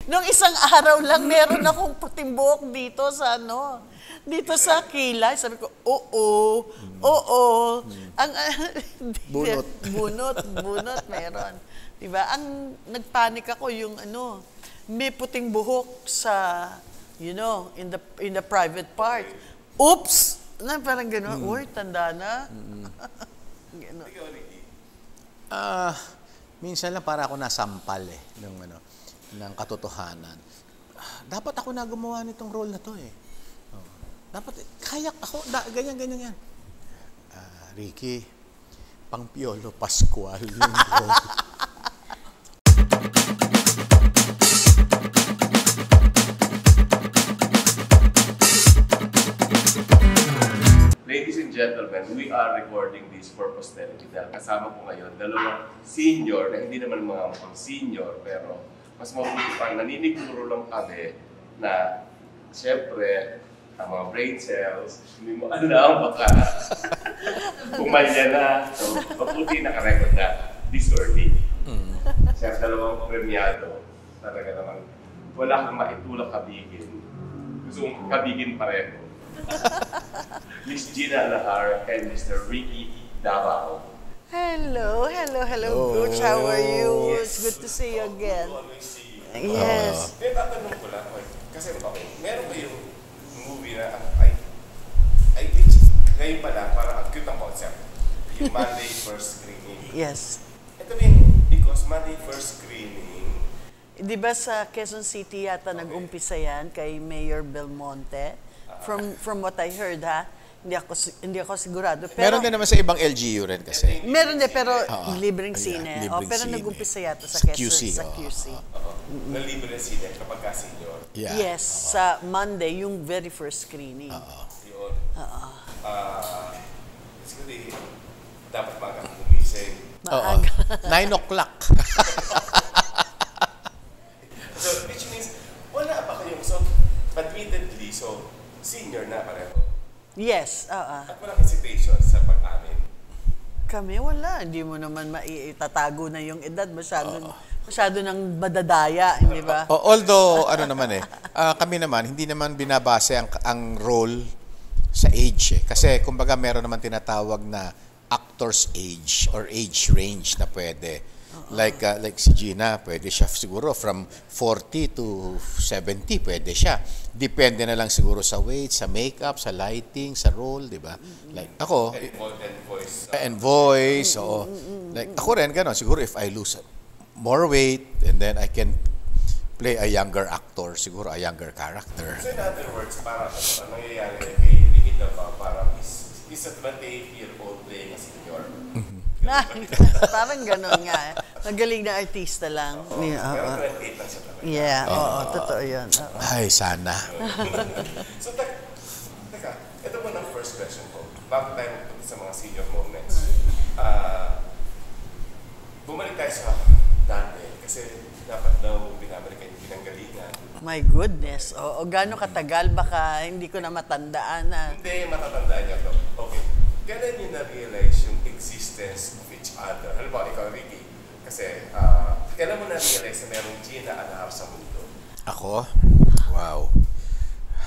Nung isang araw lang, meron akong puting buhok dito sa ano, dito sa kilay. Sabi ko, oo, oo. Ang, Bunot. bunot, meron. Diba? Ang nagpanik ako yung ano, may puting buhok sa, you know, in the private part. Oops! Na parang gano'n, uy, tanda na. Gano'n. Minsan lang para ako nasampal ng katotohanan. Dapat ako na gumawa nitong role na to eh. Dapat, kaya ako, ganyan. Ricky, pang Piolo Pascual yung role. Ladies and gentlemen, we are recording this for posterity dahil kasama ko ngayon dalawang senior na hindi naman mga mukhang senior pero mas mabuti pa naniniguro lang kami na siyempre ang mga brain cells hindi mo alam baka pumalya na so mabuti nakarecord na this early. Siya dalawang premiado talaga naman wala kang maitulak kabigin gusto mong kabigin pareho. Miss Gina Alahar and Mr. Ricky Davao. Hello, Butch. How are you? Yes. It's good to see you again. Always see you. Yes. Tatanong ko lang, kasi okay, meron ba yung movie na, I think, ngayon pala, parang ang cute ang concept. Yung Monday first screening. Yes. Ito yung, because Monday first screening, Di ba sa Quezon City yata nag-umpisa yan kay Mayor Belmonte? From what I heard, ha? Hindi ako sigurado. Pero, Meron din naman sa ibang LGU rin kasi. meron din, pero libreng sine. libreng pero sine. nag-umpisa yata sa Sa Quezon, QC, sa oo. QC. na libre na sila kapag ka-senior. Yeah. Yes, sa Monday, yung very first screening. Yun. Basically, dapat magang gumising. Oo. Maaga. 9 o'clock. So, which means, wala pa kayong, so, admittedly, so, senior na pareho. Yes, At walang hesitation sa pag-amin. Kami wala. Hindi mo naman maitatago na yung edad. Masyado nang badadaya, hindi ba? Although, kami naman, hindi naman binabase ang role sa age eh. Kasi, kumbaga, meron naman tinatawag na actor's age or age range na pwede. Like si Gina, pwede siya siguro from 40 to 70, pwede siya. Depende na lang siguro sa weight, sa makeup, sa lighting, sa role, di ba? Like ako, And voice. and voice, oo. Like ako rin, gano'n. Siguro if I lose more weight, and then I can play a younger actor, siguro a younger character. So in other words, parang ano nangyayari kay Ricky Davao, parang is a 28-year-old playing a senior. Parang gano'n nga. Magaling na artista lang. Pero 28 lang siya talaga. Yeah, oo, totoo yun. Oo. Ay, sana. So, teka, ito mo ng first question ko. Bago tayo magpunta sa mga senior moments. Bumalik tayo sa dati kasi dapat daw binabalik kayo pinanggalingan. My goodness. O gaano katagal, baka hindi ko na matandaan na. Hindi, matatandaan niya to. Okay. Kailan niyo na-realize yung existence of each other? Halimbawa, ikaw, Ricky. Kasi, kailan mo na-realize na merong Gina Alahar sa mundo? Ako? Wow.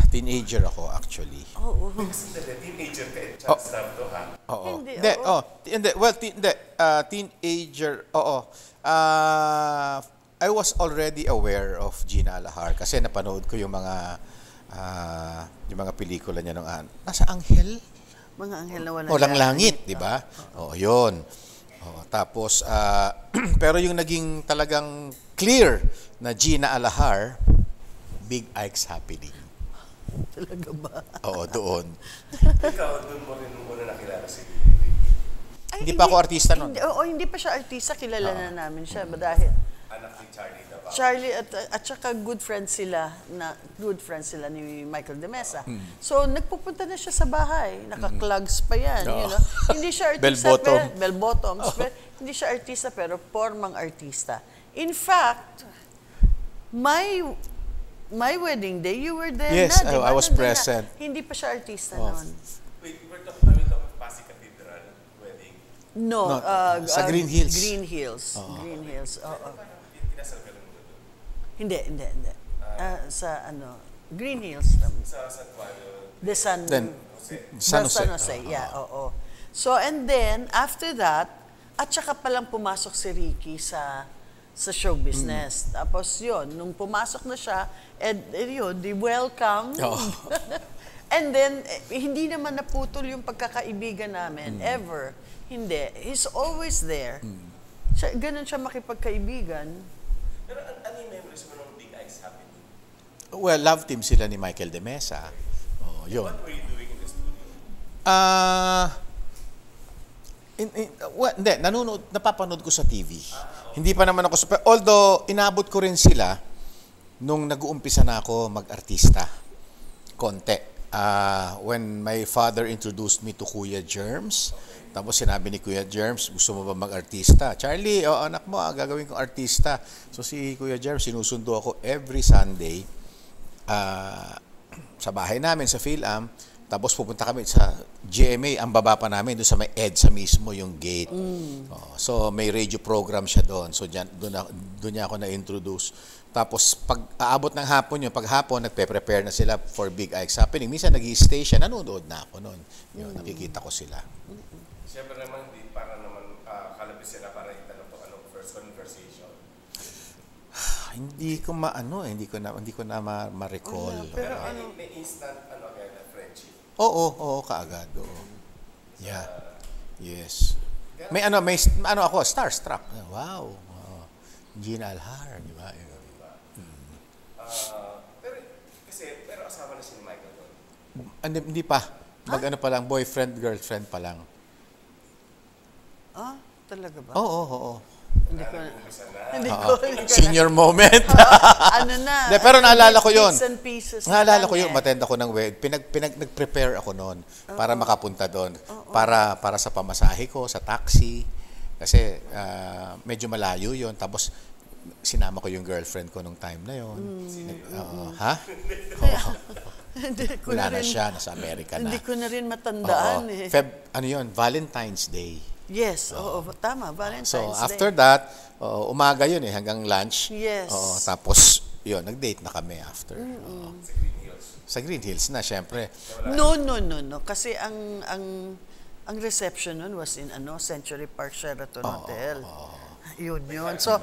Teenager ako, actually. Oo. Kasi teenager ka, chance love to, ha? Oo. Hindi, Hindi, oo. hindi. Well, teenager, oo. I was already aware of Gina Alahar kasi napanood ko yung mga pelikula niya nung nasa Anghel? Mga anghel na walang Walang langit, di ba? Oo, yun. Oo, tapos, pero yung naging talagang clear na Gina Alahar, Big Ike's Happening. Talaga ba? Oo, doon. Ikaw, doon mo rin muna nakilala si Ricky. Ay, Hindi pa ako artista nun. Hindi pa siya artista. Kilala na namin siya. Dahil Anak ni Charlie Davao. Charlie at saka good friends sila ni Michael De Mesa. So nagpupunta na siya sa bahay, naka-clogs pa 'yan, you know. Hindi siya artista bell bottoms, pero hindi siya artista pero formang artista. In fact, my wedding day, you were there Yes, na, di ba? I was Nandun present. Na. Hindi pa siya artista noon. Wait, we're talking about Pasig Cathedral wedding. No, No, sa Green Hills. Green Hills. Green Hills. Oo. Kinasal ka lang mo doon. Hindi. Sa Green Hills. Sa San Juan. San Jose. San Jose, yeah, oo. So, and then, after that, at saka palang pumasok si Ricky sa show business. Tapos yun, nung pumasok na siya, yun, the welcome. And then, hindi naman naputol yung pagkakaibigan namin, ever. Hindi. He's always there. Ganun siya makipagkaibigan. Pero ano yung memories mo ng Big Eyes happening? Well, love team sila ni Michael De Mesa. Yun. What were you doing in the studio? Hindi, napapanood ko sa TV. Hindi pa naman ako although inabot ko rin sila nung nag-uumpisa na ako mag-artista. Konti. When my father introduced me to Kuya Germs, tapos sinabi ni Kuya Germs, gusto mo ba mag-artista? Charlie, anak mo, gagawin kong artista. So si Kuya Germs, sinusundo ako every Sunday sa bahay namin, sa PhilAm. Tapos pupunta kami sa GMA, ang baba pa namin, doon sa may EDSA mismo, yung gate. So may radio program siya doon. So doon niya ako na-introduce. Tapos pag aabot ng hapon yun, pag hapon, nagpe-prepare na sila for Big Ike's happening. Minsan nag-i-stay siya, nanonood na ako noon. Yun, nakikita ko sila. Siyempre naman, para naman kalapit sila para itanong to first conversation. Hindi ko ma-recall. Pero may instant friendship. Oo, kaagad. Oo. Yeah. Yes. May ako, starstruck. Wow. Gina Alhar, di ba? Pero asawa na si Michael doon. Hindi pa. Pa lang, boyfriend, girlfriend pa lang. Talaga ba? Oo. Hindi ko. Senior moment. Pero naalala ko yun. Bits and pieces. Naalala ko yun, matenda ko ng wedding. Nag-prepare ako noon para makapunta doon. Para sa pamasahe ko, sa taxi. Kasi medyo malayo yun. Tapos sinama ko yung girlfriend ko nung time na yun. Ha? Wala na siya, nasa Amerika na. Hindi ko na rin matandaan Valentine's Day. Yes, tama, Valentine's Day. So, after that, umaga yun hanggang lunch. Yes. Tapos, yun, nag-date na kami after. Sa Green Hills na, syempre. No. Kasi ang reception nun was in Century Park Sheraton Hotel. Yun. So,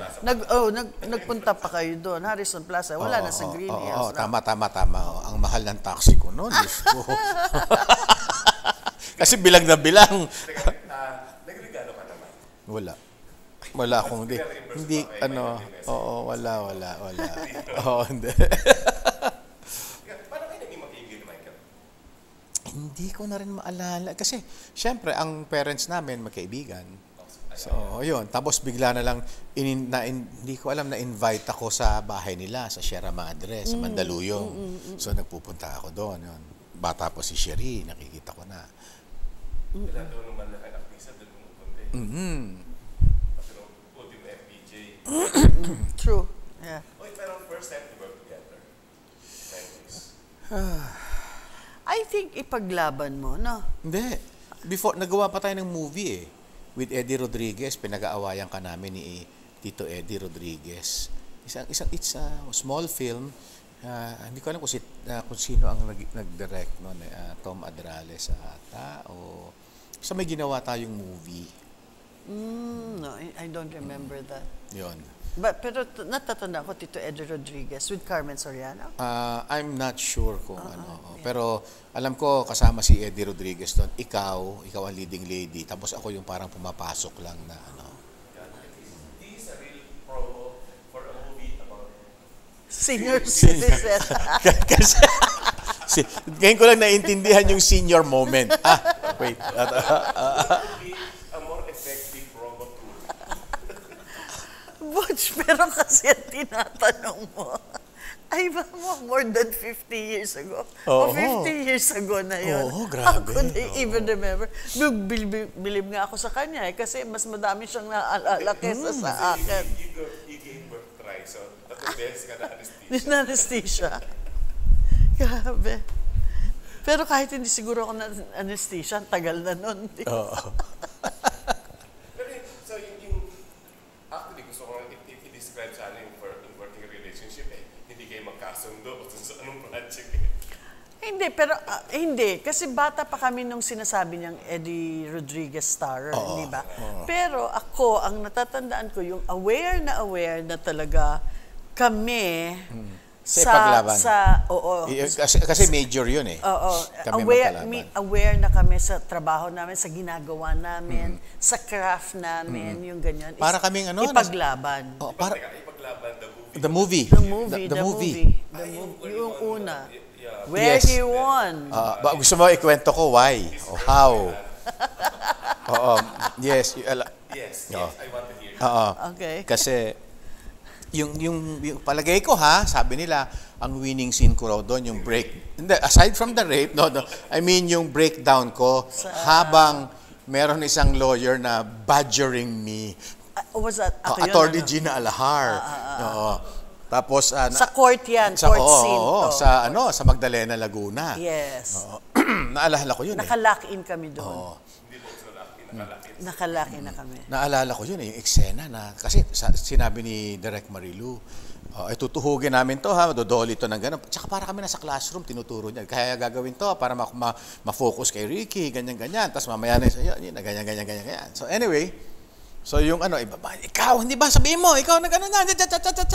nagpunta pa kayo doon, Harrison Plaza. Wala na sa Green Hills. Tama. Ang mahal ng taxi ko noon. Kasi bilang na bilang. Nagregalo ka naman? Wala akong hindi wala. Hindi. Paano kayo naging magkaibigan ni Michael? Hindi ko na rin maalala kasi syempre ang parents namin magkaibigan. So, yun. Tapos bigla na lang hindi ko alam na invite ako sa bahay nila sa Sierra Madre, sa Mandaluyong. So nagpupunta ako doon, yun. Bata po si Sherry, nakikita ko na. Wala daw naman na artista doon pumupunta. Pero ultimo FPJ. True. Yeah. Pero first time to work together. I think ipaglaban mo, no? Hindi. Before, nagawa pa tayo ng movie with Eddie Rodriguez. Pinag-aawayan ka namin ni Tito Eddie Rodriguez. It's a small film. Hindi ko alam kung sino ang nag-direct noon. Tom Adrales ata o so may ginawa tayong movie. No, I don't remember that. Yun. Pero natatanda ko Tito Eddie Rodriguez with Carmen Soriano. I'm not sure kung ano. Yeah. Pero alam ko kasama si Eddie Rodriguez doon. Ikaw ang leading lady. Tapos ako yung parang pumapasok lang na This is a real promo for a movie about senior citizen. Kasi ngayon ko lang naintindihan yung senior moment. Wait. a more effective promo tool. Butch, pero kasi tinatanong mo, ay ba mo more than 50 years ago? O 50 years ago na yun. Grabe. How could I even remember? Bilib nga ako sa kanya kasi mas madami siyang naalala kesa sa akin. You gave birth try, so natubes ka na anesthesia. Na-anesthesia. Grabe. Pero kahit hindi siguro ako na-anesthesia, tagal na nun. Pero so yung actually gusto ko i-describe sana yung working relationship. magkasundo sa anong project. Hindi, pero hindi. Kasi bata pa kami nung sinasabi niyang Eddie Rodriguez Star, di ba? Pero ako, ang natatandaan ko, yung aware na talaga kami Sa ipaglaban. Oo. Kasi major yun eh. Oo. Kami Aware na kami sa trabaho namin, sa ginagawa namin, sa craft namin, yung ganyan. Para kaming ano? Ipaglaban. Para, Ipaglaban the movie. The movie. Yung una. Where Yes. he won. Gusto mo ikwento ko why? O how? Oo. Yes. Yes, Oo. I want to hear. Oo. Okay. Kasi yung palagay ko sabi nila, ang winning scene ko raw doon, yung break. Hindi, aside from the rape, no. I mean yung breakdown ko habang meron isang lawyer na badgering me. Was that? Attorney Gina Alahar. Oo. Tapos Sa court yan, court scene to. sa Magdalena, Laguna. Yes. Naalala ko yun Nakalock in kami doon. Oo. Nakalock in na kami. Naalala ko yun yung eksena na, kasi sinabi ni Direk Marilu, ay tutuhugin namin to dodoli to ng gano'n. Tsaka para kami nasa classroom, tinuturo niya. Kaya gagawin to para ma-focus kay Ricky, ganyan-ganyan. Tapos mamaya na ganyan. So anyway, so yung ikaw, hindi ba sabihin mo, ikaw na gano'n na,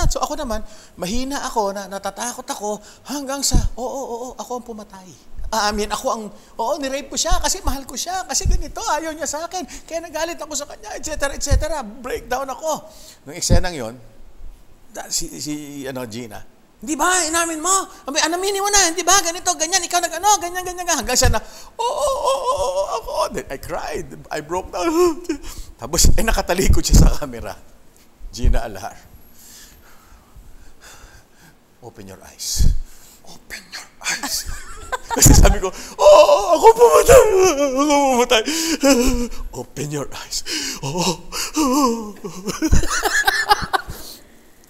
so ako naman, mahina ako, natatakot ako, hanggang sa, oo, ako ang pumatay. Nirape ko siya kasi mahal ko siya, kasi ganito, ayaw niya sa akin, kaya nagalit ako sa kanya, etc. Breakdown ako. Nung eksenang yun, Gina, hindi ba, inamin mo? Aminin mo na, hindi ba, ganito, ganyan, ikaw ganyan, hanggang siya na, ako. Then I cried, I broke down. Tapos, nakatalikod siya sa camera. Gina Alahar. Open your eyes. Open your eyes. Kasi sabi ko, ako pumatay. Open your eyes.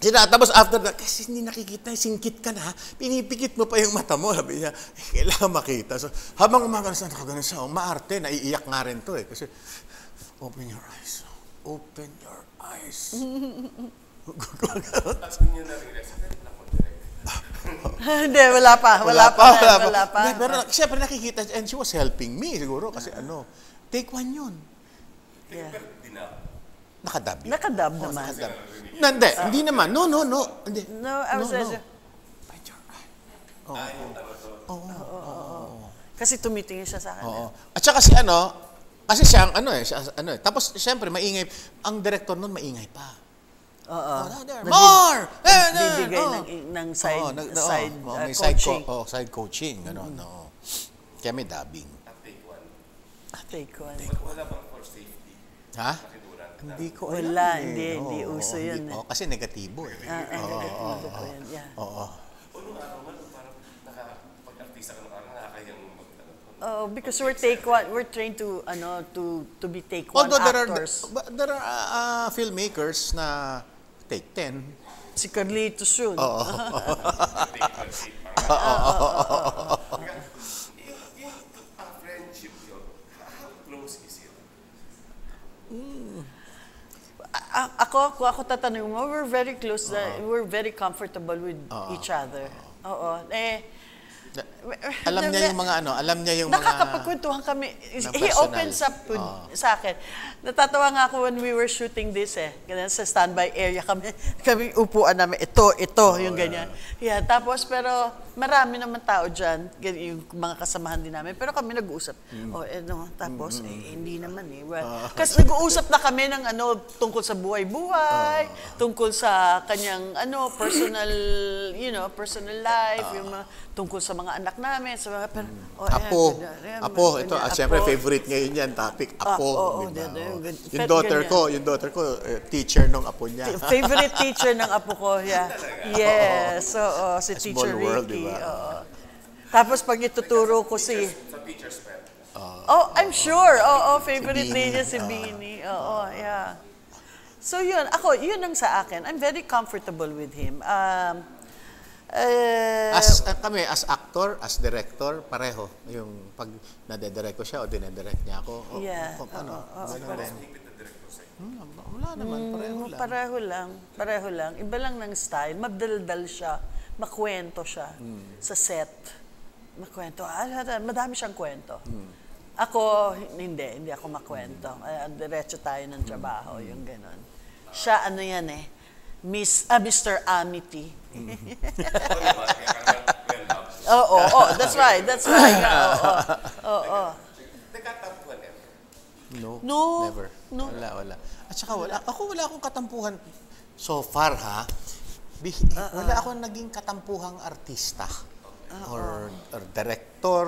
Tapos after that, kasi hindi nakikita, singkit ka na, pinipikit mo pa yung mata mo. Sabi niya, kailangan makita. So, habang umagano siya, maarte, naiiyak nga rin to eh. Kasi, open your eyes. Open your eyes. Tapos kung niya na-realize, Hindi, wala pa. Pero siyempre nakikita, and she was helping me siguro, kasi take one yun. Yeah. Nakadab yun. Nakadab naman. Hindi naman. No. Hindi. No, I was Bite your eye. Kasi tumitingin siya sa akin. At saka kasi siya tapos siyempre maingay, ang director nun maingay pa. More! Bibigay ng side coaching. Side coaching. Kaya may dubbing. Take one. wala bang for safety? Ha? Hindi ko alam. Wala, hindi uso yun. Kasi negatibo eh. Negatibo po yan, yeah. Nung araw man, parang nakapag-artista ka nung araw, nakakayang because we're trained to be take one Although actors. there are filmmakers na take 10. Si Carlitos yun. Yung friendship yun, how close is it? Kung ako tatanungin mo, we're very close. We're very comfortable with each other. Alam niya yung mga nakakapagkwentuhan kami. He opens up sa akin. Natatawa nga ako when we were shooting this ganyan, sa standby area kami upuan namin, ito, yung ganyan. Yeah, tapos pero marami naman tao dyan, yung mga kasamahan din namin, pero kami nag-uusap. Tapos hindi naman kasi nag-uusap na kami ng tungkol sa buhay-buhay, tungkol sa kanyang personal life, yung tungkol sa mga anak namin, sa mga Apo, ito, siyempre favorite ngayon yan, topic, Apo. Yung daughter ko, teacher nung apo niya. Favorite teacher ng apo ko, yeah. Yes, si Teacher World, Ricky. diba? Tapos pag ituturo ko Sa teacher's pet. I'm sure. Favorite niya si Beanie. Yeah. So yun ang sa akin. I'm very comfortable with him. Kami, as actor, as director, pareho. Yung pag nade-direct ko siya o dine-direct niya ako. Wala naman, pareho lang. Pareho lang. Iba lang ng style. Madaldal siya. makwento siya sa set. Makwento. Madami siyang kwento. Ako, hindi ako makwento. Diretso tayo ng trabaho, yung gano'n. Siya, ano yan eh, Mr. Amity. Oo, that's right. Oo. Nagkatampuhan yan. No, never. No. Wala. At saka wala akong katampuhan so far, ha? Wala akong naging katampuhang artista or director.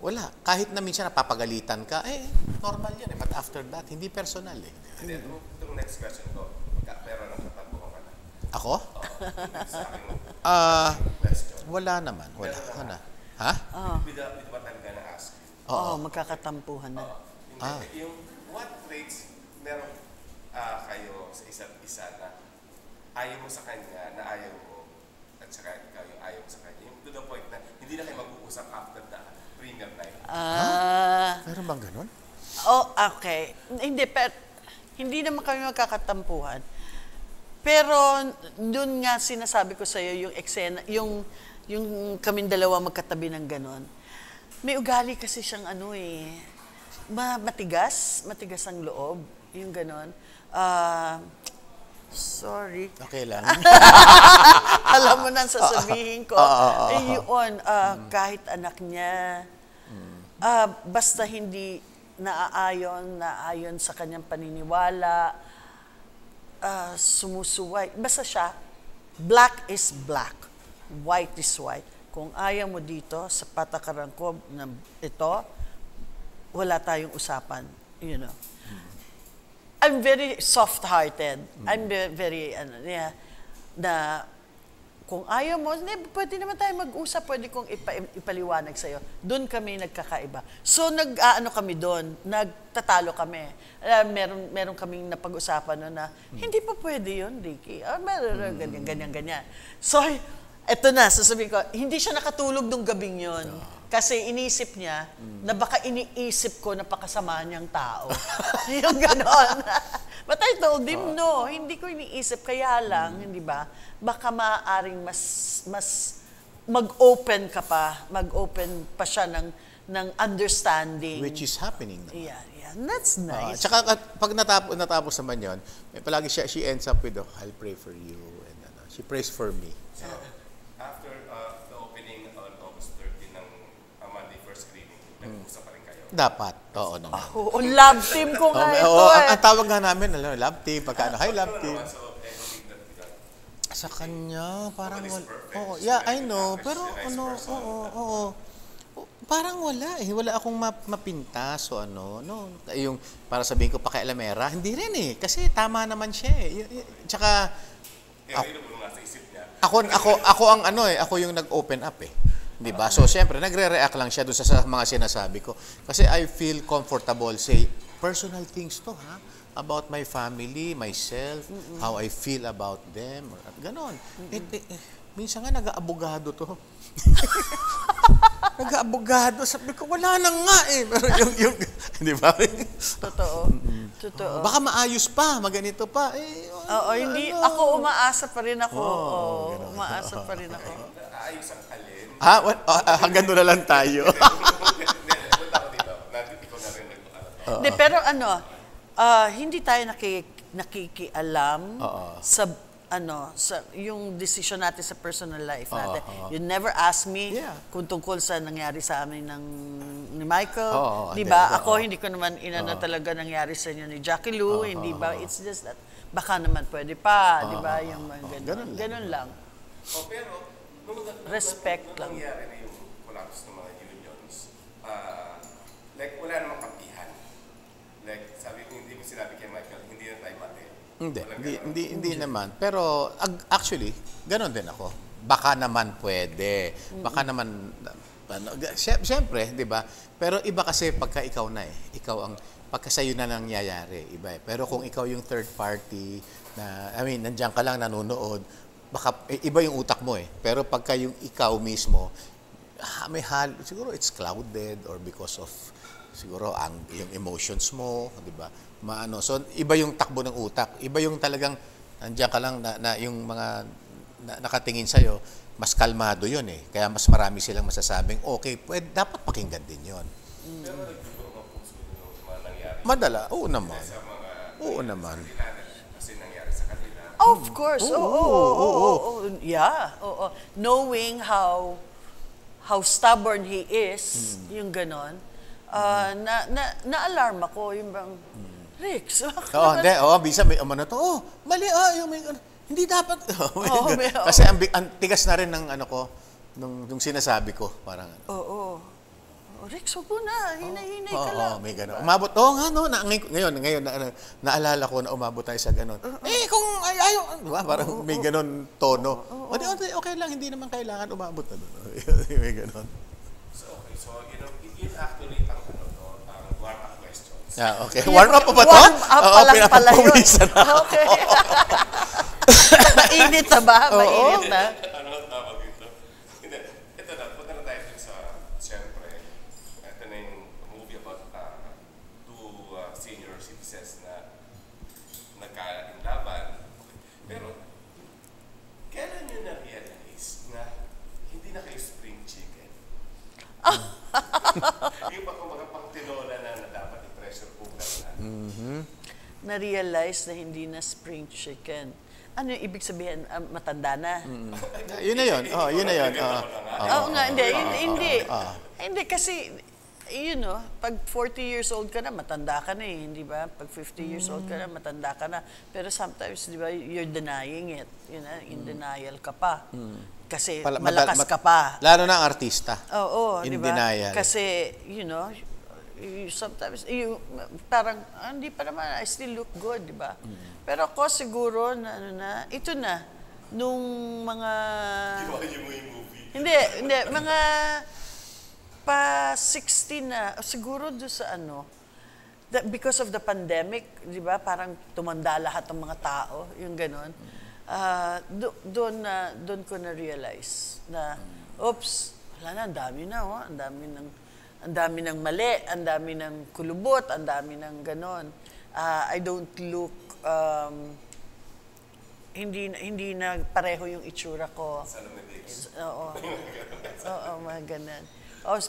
Wala. Kahit na minsan napapagalitan ka, normal yan eh. But after that, hindi personal eh. Itong next question ko, pero ng katampuhan ka na. Ako? Wala naman. Wala. Ha? With what I'm gonna ask. Magkakatampuhan na. Yung what traits meron kayo sa isa't isa na ayaw mo sa kanya, na ayaw mo, at saka ikaw yung ayaw mo sa kanya. Yung to the point na hindi na kayo mag-uusap after the premiere night. Meron bang ganun? Okay. Hindi naman kami magkakatampuhan. Pero doon nga sinasabi ko sa iyo yung eksena, yung kaming dalawa magkatabi ng ganon. May ugali kasi siyang matigas ang loob, yung ganon. Sorry. Okay lang. Alam mo nang sasabihin ko. Yun, kahit anak niya, basta hindi naayon sa kanyang paniniwala, sumusuway. Basta siya, black is black, white is white. Kung ayaw mo dito sa patakaran ko na ito, wala tayong usapan. You know. I'm very soft-hearted. I'm very na kung ayaw mo, pwede naman tayo mag-usap, pwede kong ipaliwanag sa'yo. Doon kami nagkakaiba. So, kami doon, nagtatalo kami. Meron kaming napag-usapan na, hindi pa pwede yun, Ricky. Ganyan. So, eto na, sasabihin ko, hindi siya nakatulog nung gabing yun. Kasi inisip niya na baka iniisip ko na pakasama niyang tao. Yung ganon. But I told him, no, hindi ko iniisip. Kaya lang, hindi ba, baka maaaring mas mag-open pa siya ng understanding. Which is happening. Yeah. That's nice. Tsaka pag natapos naman yun, palagi she ends up with, I'll pray for you. And she prays for me. So, after the opening on August 13 ng Monday first screening, nag-usap pa rin kayo? Dapat. Oo naman. Love team ko nga ito Ang tawag nga namin, love team. Pagka hi, love team. Sa kanya, parang wala. Yeah, I know. Pero parang wala eh. Wala akong mapintas o yung para sabihin ko pakialamera, hindi rin eh. Kasi tama naman siya eh. Tsaka ako ang ako yung nag-open up eh. 'Di ba? So siyempre nagre-react lang siya doon sa mga sinasabi ko. Kasi I feel comfortable say personal things to about my family, myself, how I feel about them, at ganon. Minsan nga nag-aabogado to. Nag-aabogado, sabi ko, wala na nga eh. Pero yung di ba? Totoo. Baka maayos pa, maganito pa. Hindi. Ako, umaasa pa rin ako. Umaasa pa rin ako. Ayos ang alin. Hanggang doon na lang tayo. Hindi, pero hindi tayo nakikialam sa yung decision natin sa personal life natin. You never ask me kung tungkol sa nangyari sa amin ni Michael. Di ba? Ako, hindi ko naman talaga nangyari sa inyo ni Jackie Lou. Hindi ba? It's just that baka naman pwede pa. Di ba? Yung ganun lang. Pero, respect lang. Nangyari na yung collapse ng mga unions, like, wala namang kampihan. Like, sabi ko, hindi mo sinabi kay Michael, hindi na tayo mati. Hindi naman. Pero actually, gano'n din ako. Baka naman pwede. Baka naman, siyempre, di ba? Pero iba kasi pagka ikaw na eh. Ikaw ang, pagka sa'yo na nangyayari, iba eh. Pero kung ikaw yung third party, nandiyan ka lang nanonood, baka iba yung utak mo eh. Pero pagka yung ikaw mismo, siguro it's clouded or because of siguro yung emotions mo, di ba? So iba yung takbo ng utak, iba yung talagang nandiyan ka lang na yung mga nakatingin sa iyo, mas kalmado yun eh. Kaya mas marami silang masasabing, okay, dapat pakinggan din yun. Pero nagtuturo mga puso yung mga nangyari. Madala, oo naman. Sa mga Oo naman. kasi nangyari sa kanila. Of course. Oo. Yeah. Oo. Knowing how stubborn he is, yung ganon, na-alarm ako, yung bang, Rix, bisa may umano to. Mali yung may hindi dapat. Kasi ang tigas na rin ng ano ko nung sinasabi ko, parang Rix, wag mo na. Hinay-hinay ka lang. May gano'n. Umabot, ngayon, naalala ko na umabot tayo sa gano'n. Kung ayaw, diba? Parang may gano'n tono. Okay lang, hindi naman kailangan umabot na doon. May gano'n. So, yun actually ang warm-up questions. Okay. Warm up pa ba ito? Warm up pa lang pala yun. Okay. Mainit na ba? Mainit na? Ano ang tawag ito? Hindi. Ito na, punta na tayo dun sa, siyempre, ito na yung movie about two senior citizens na nagka-inlaban. Pero, kailan nyo na-realize na hindi na kayo spring chicken? Yung pa kumbaga pang tinola na dapat i-pressure cooker na. Na-realize na hindi na spring chicken. Ano yung ibig sabihin? Matanda na? Yun na yun. Yun na yun. Oo nga, hindi. Hindi kasi, pag 40 years old ka na, matanda ka na eh, hindi ba? Pag 50 years old ka na, matanda ka na. Pero sometimes, di ba, you're denying it. In denial ka pa. Kasi malakas ka pa. Lalo na ang artista. Oo, di ba? Denial. Kasi, sometimes, parang, hindi pa naman, I still look good, di ba? Pero ako siguro, ito na, nung mga... Ginawa niyo mo yung movie. Hindi, mga pa 60 na, siguro doon sa because of the pandemic, di ba, parang tumanda lahat ng mga tao, yung ganon. Doon ko na-realize na, oops, wala na, ang dami na, ang dami ng mali, ang dami ng kulubot, ang dami ng ganon. I don't look, hindi na pareho yung itsura ko. Oo, mga ganon.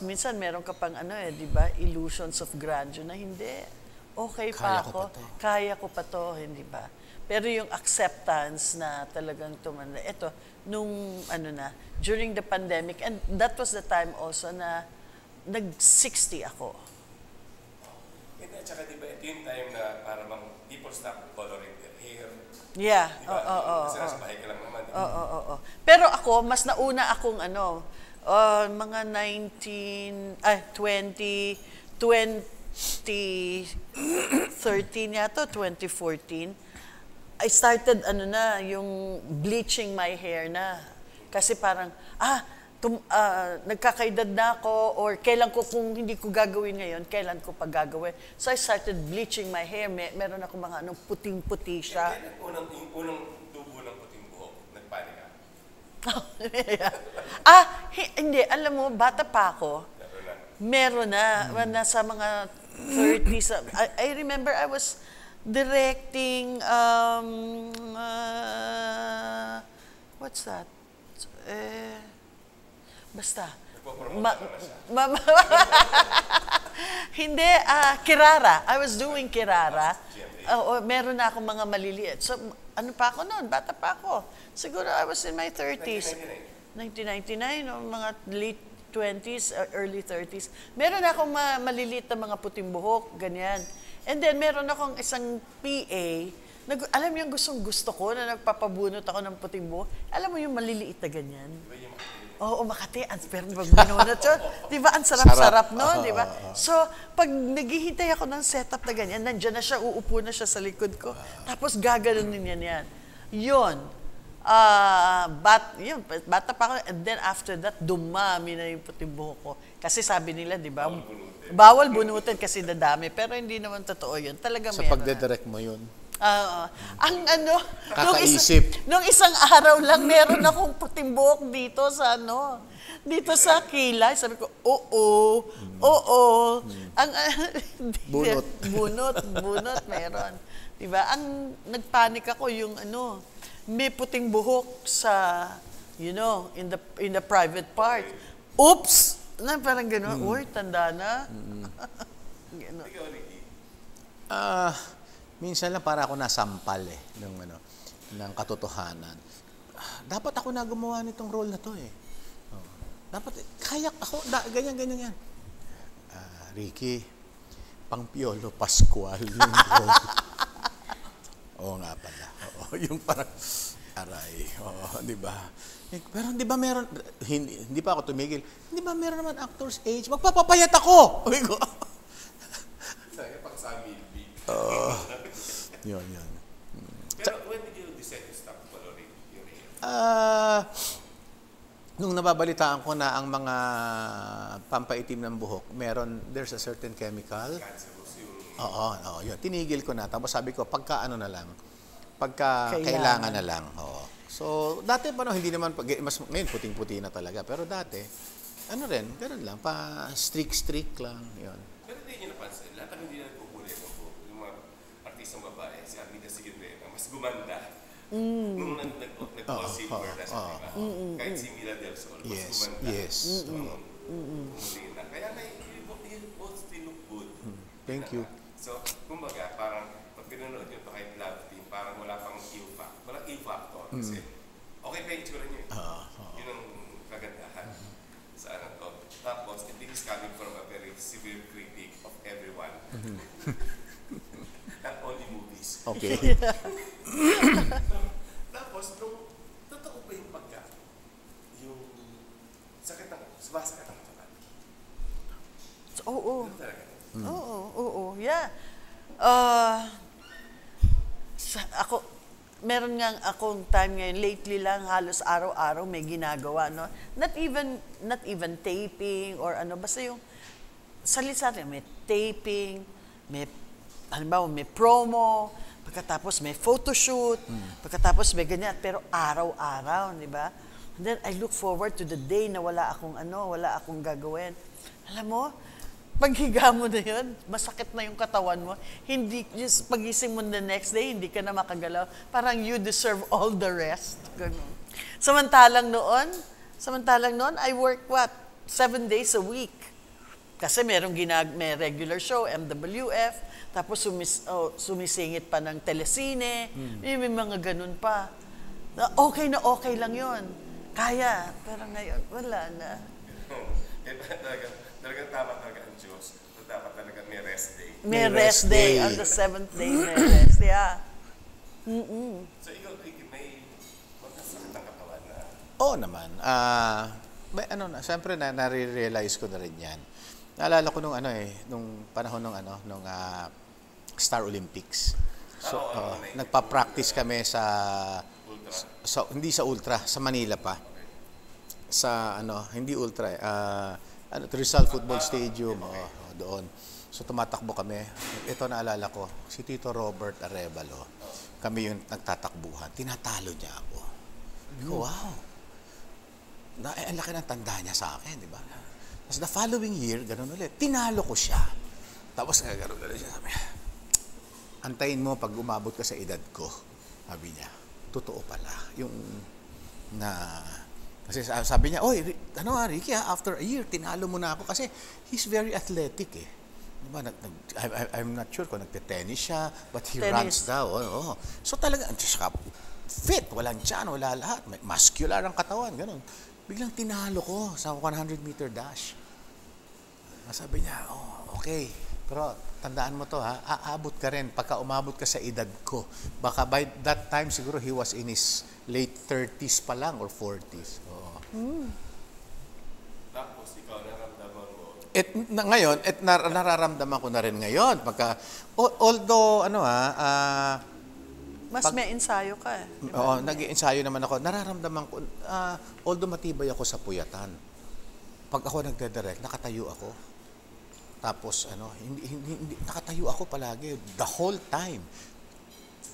Minsan meron ka pang di ba, illusions of grandeur na hindi. Okay pa ako. Kaya ko pa to, hindi ba? Pero yung acceptance na talagang tumanda. Ito, nung during the pandemic, and that was the time also na nag-60 ako. At saka diba, ito yung time na para people stop coloring their hair. Yeah. Diba? Kasi nasa bahay ka lang naman. Oo. Pero ako, mas nauna akong mga 2013 yata, 2014, I started yung bleaching my hair na. Kasi parang, nagkakaedad na ako or kung hindi ko gagawin ngayon, kailan ko pa gagawin. So I started bleaching my hair. Meron ako mga puting-puti siya. Kailan unang tubo ng puting buhok? Nagpanik ka? Hindi. Alam mo, bata pa ako. Meron na. Nasa mga 30s. I remember I was directing, what's that? Basta. Hindi, Kirara. I was doing Kirara. Meron na akong mga maliliit. So, pa ako noon? Bata pa ako. Siguro I was in my 30s. 1999, mga late 20s, early 30s. Meron na akong maliliit na mga puting buhok, ganyan. And then, meron akong isang PA, alam mo yung gusto ko na nagpapabunot ako ng puting buhok. Alam mo yung maliliit na ganyan? Oo, Makati. Pero pag binunot yun, di ba, ang sarap-sarap nun, di ba? So, pag naghihintay ako ng setup na ganyan, nandiyan na siya, uupo na siya sa likod ko. Tapos gaganunin niya yan. Yun. Bata pa ako. And then after that, dumami na yung puting buhok ko. Kasi sabi nila, di ba, bawal bunutin kasi dadami. Pero hindi naman totoo yun. Talaga meron. Sa pagdedirect mo yun. Kakaisip. Nung isang araw lang, meron akong puting buhok dito sa kilay. Sabi ko, oo. Bunot, meron. Diba? Ang nagpanik ako yung may puting buhok sa you know, in the private part. Oops! Na parang gano'n, uy, tanda na. Gano'n. Ikaw, Ricky. Minsan lang para ako nasampal ng katotohanan. Dapat ako na gumawa nitong role na to eh. Dapat, kaya ako, ganyan yan. Ricky, pang Piolo Pascual yung role. Oo nga pala. Oo, yung parang, aray, oo, di ba? Pero di ba meron, hindi pa ako tumigil, hindi ba meron naman actor's age? Magpapapayat ako! Sabi ko. Saya pang sa Milby. Yun. Pero when did you decide to stop coloring your hair? Nung nababalitaan ko na ang mga pampaitim ng buhok, there's a certain chemical. Cancerous yung... Oo, yun. Tinigil ko na. Tapos sabi ko, pagka kailangan na lang. Oo. So, dati pa hindi naman, ngayon puting-puti na talaga. Pero dati, ganun lang, streak lang, yun. Pero hindi nyo napansin, lahat ang hindi na nagpupuli yung mga artistang babae, si Armida Sigurena, mas gumanda. Nung nag-concealer na siya, diba? Kahit si Mila Del Sol, mas gumanda. Yes. Pumuli na. Kaya you both still look good. Thank you. So, kumbaga, parang pag pinanood nyo ito kahit love team, parang wala pang impact. Walang impact kasi okay pa yung itsura nyo. Yun ang kagandahan sa ano to. Tapos, I think it's coming from a very severe critic of everyone. Not only movies. Okay. Tapos, nung totoo ba yung yung sumasakit ang katawan? Oo. Ano talaga? Oo, yeah. Meron nga akong time ngayon, lately lang, halos araw-araw may ginagawa, no? Not even taping or ano, basta yung sali-sali, may taping, halimbawa may promo, pagkatapos may photoshoot, pagkatapos may ganyan, pero araw-araw, di ba? And then I look forward to the day na wala akong gagawin. Alam mo, paghiga mo na yun, masakit na yung katawan mo. Hindi, just pagising mo the next day, hindi ka na makagalaw. Parang you deserve all the rest. Ganun. Samantalang noon, I work 7 days a week. Kasi may regular show, MWF, tapos sumisingit pa ng telesine, may mga ganun pa. Okay lang yun. Kaya, pero ngayon, wala na. Talagang tama talaga ang Diyos. Dapat talaga may rest day. May rest day. On the 7th day, may rest. Yeah. So, ikaw, Ricky, may magkasakit ang katawan na... Oo naman. Siyempre nare-realize ko na rin yan. Naalala ko nung panahon nung Star Olympics. So, nagpa-practice kami hindi sa Ultra, sa Manila pa. Sa hindi Ultra Rizal Football Stadium, doon. So tumatakbo kami. Ito naalala ko, si Tito Robert Arevalo. Kami yung nagtatakbuhan. Tinatalo niya ako. Wow. Ang laki ng tanda niya sa akin, di ba? Tapos the following year, ganun ulit. Tinalo ko siya. Tapos gano'n siya. Sabi, antayin mo pag umabot ka sa edad ko. Sabi niya, totoo pala. Kasi sabi niya, Ricky, after a year, tinalo mo na ako. Kasi he's very athletic eh. Diba, I'm not sure kung nagte-tennis siya, but he runs daw. So talaga, fit, walang tiyan, wala lahat. Muscular ang katawan, ganun. Biglang tinalo ko sa 100-meter dash. Sabi niya, okay. Pero tandaan mo to aabot ka rin pagka umabot ka sa edad ko. Baka by that time siguro he was in his late 30s pa lang or 40s. Tapos, ikaw naramdaman mo? Ngayon, nararamdaman ko na rin ngayon. Although, Mas may ensayo ka eh. Oo, nag-i-ensayo naman ako. Nararamdaman ko, although matibay ako sa puyatan, pag ako nagde-direct, nakatayo ako. Tapos, hindi nakatayo ako palagi. The whole time.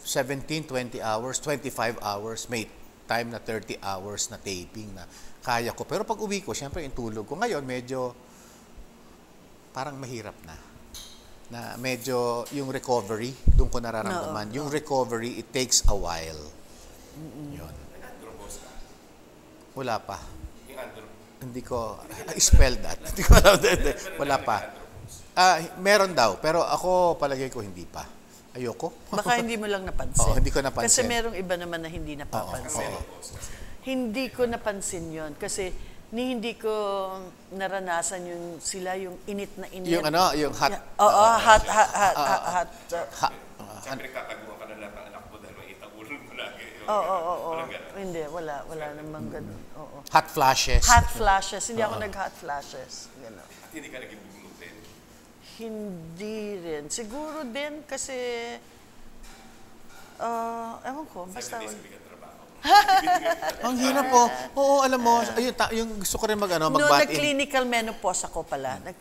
17, 20 hours, 25 hours, may time na 30 hours na taping na kaya ko. Pero pag uwi ko, syempre yung tulog ko. Ngayon, medyo parang mahirap na. Na medyo yung recovery, doon ko nararamdaman. Yung recovery, it takes a while. Yun. Wala pa. Yung andro. Hindi ko, spell that. Hindi ko alam. Wala pa. Meron daw, pero ako palagay ko hindi pa. Ayoko. Baka hindi mo lang napansin. Oo, hindi ko napansin. Kasi merong iba naman na hindi napapansin. Hindi ko napansin yon kasi hindi ko naranasan sila yung init na init. Yung yung hot. Oo, hot. Siyempre kakaguhan ka na lahat ng anak mo dahil may itagulan mo lagi. Oo. Hindi, wala namang ganun. Oo. Hot flashes. Hot flashes. Hindi ako nag-hot flashes. Ganun. At hindi ka naging bugnutin. Hindi rin. Siguro din kasi, ewan ko, basta. Sabi ka trabaho. Ang hirap po. Oo, alam mo, ayun, yung gusto ko rin mag-bat-in. Nag-clinical menopause ako pala. At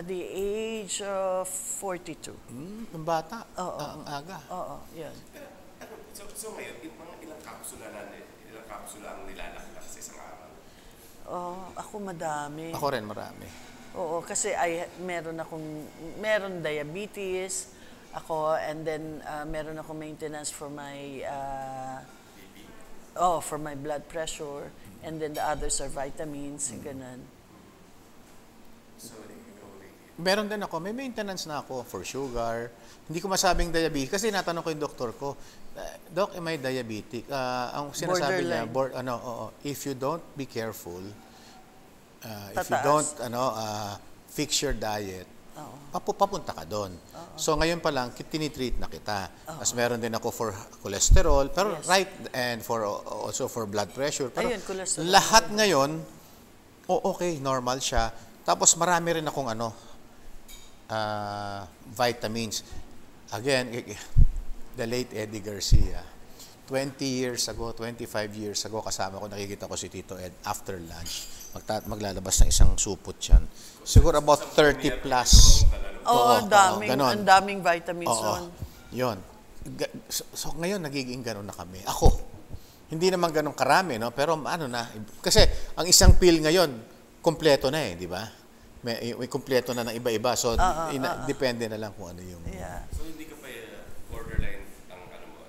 the age of 42. Ang bata. Oo. Ang aga. Oo, yun. So ngayon, ilang kapsula ang nilalakda sa isang araw? Ako madami. Ako rin marami. Oo, kasi meron diabetes ako, and then meron ako maintenance for my for my blood pressure, and then the others are vitamins, ganun. Meron din ako, may maintenance na ako for sugar. Hindi ko masabing diabetes kasi natanong ko yung doktor ko, Doc, am I diabetic? Ang sinasabi niya, if you don't be careful, if you don't fix your diet, papunta ka doon. So ngayon pa lang, tinitreat na kita. Tapos meron din ako for cholesterol, pero and also for blood pressure. Pero cholesterol. Lahat ngayon, okay, normal siya. Tapos marami rin akong vitamins. Again, the late Eddie Garcia. 20 years ago, 25 years ago, kasama ko, nakikita ko si Tito Ed after lunch. Maglalabas ng isang supot yan. Siguro about 30 plus. Ang daming vitamins nun. Yun. So ngayon, nagiging ganun na kami. Ako, hindi naman ganun karami, no? Pero kasi ang isang pill ngayon, kompleto na di ba? May kompleto na ng iba-iba. So, depende na lang kung ano yung... Yeah. So, hindi ka pa borderline ang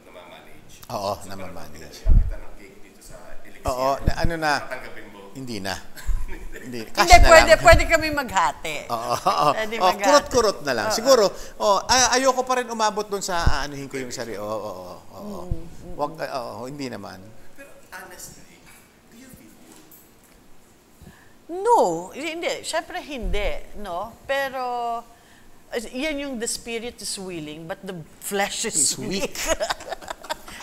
namamanage? Oo, namamanage. Nakita ng cake dito sa Elixir. Oo, Tatanggapin mo? Hindi na. Hindi, pwede kami maghati. Kurot-kurot na lang. Siguro, ayoko pa rin umabot doon sa anuhin ko yung sarili. Hindi naman. Pero honestly, do you feel good? No, hindi. Siyempre hindi, no? Pero, yan yung the spirit is willing, but the flesh is weak.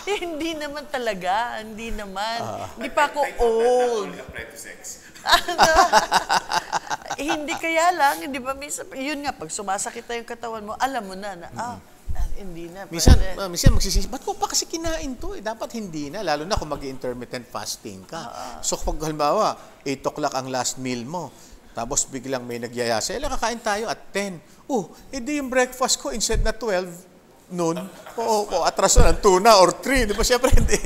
Hindi naman talaga. Hindi naman. Hindi pa ako old. Hindi kaya lang, hindi ba, yun nga, pag sumasakit na yung katawan mo, alam mo na, hindi na. Minsan magsisisi, ba't ko pa kasi kinain to? Dapat hindi na, lalo na kung mag-intermittent fasting ka. So pag halimbawa, 8 o'clock ang last meal mo, tapos biglang may nagyayasa, kakain tayo at 10. Hindi yung breakfast ko, instead na 12, noon, atraso ng 2 na or 3, di ba? Siyempre, hindi.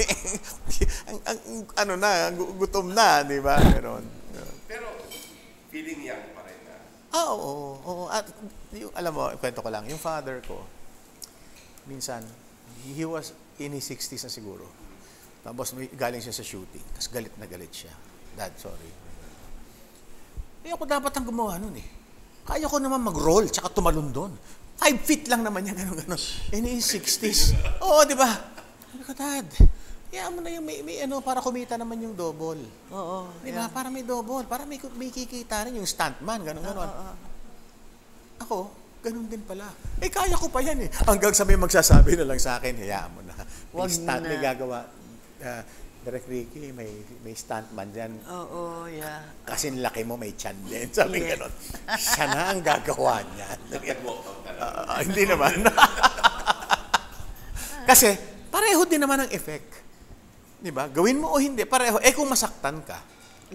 Gutom na, di ba? Pero, feeling young pa rin na. Oo. At, alam mo, kwento ko lang, yung father ko, minsan, he was in his 60s na siguro. Tapos, galing siya sa shooting. Tapos, galit na galit siya. Dad, sorry. Ako dapat ang gumawa nun Kaya ko naman mag-roll, tsaka tumalon doon. 5 feet lang naman yan, gano'n. In his 60s. Oo, di ba? Sabi ko, Dad, mo na yung may para kumita naman yung double. Oo. Di ba? Para may double. Para may kikita rin yung stuntman, gano'n. Ako, gano'n din pala. Kaya ko pa yan Hanggang sa may magsasabi na lang sa akin, hayaan mo na. May gagawa. Direk Ricky, may stuntman dyan. Oo, yeah. Kasi laki mo, may tiyan din. Sabi gano'n. Siya na ang gagawa niyan. Hindi naman. Kasi, pareho din naman ang effect. Di ba? Gawin mo o hindi, pareho. Kung masaktan ka.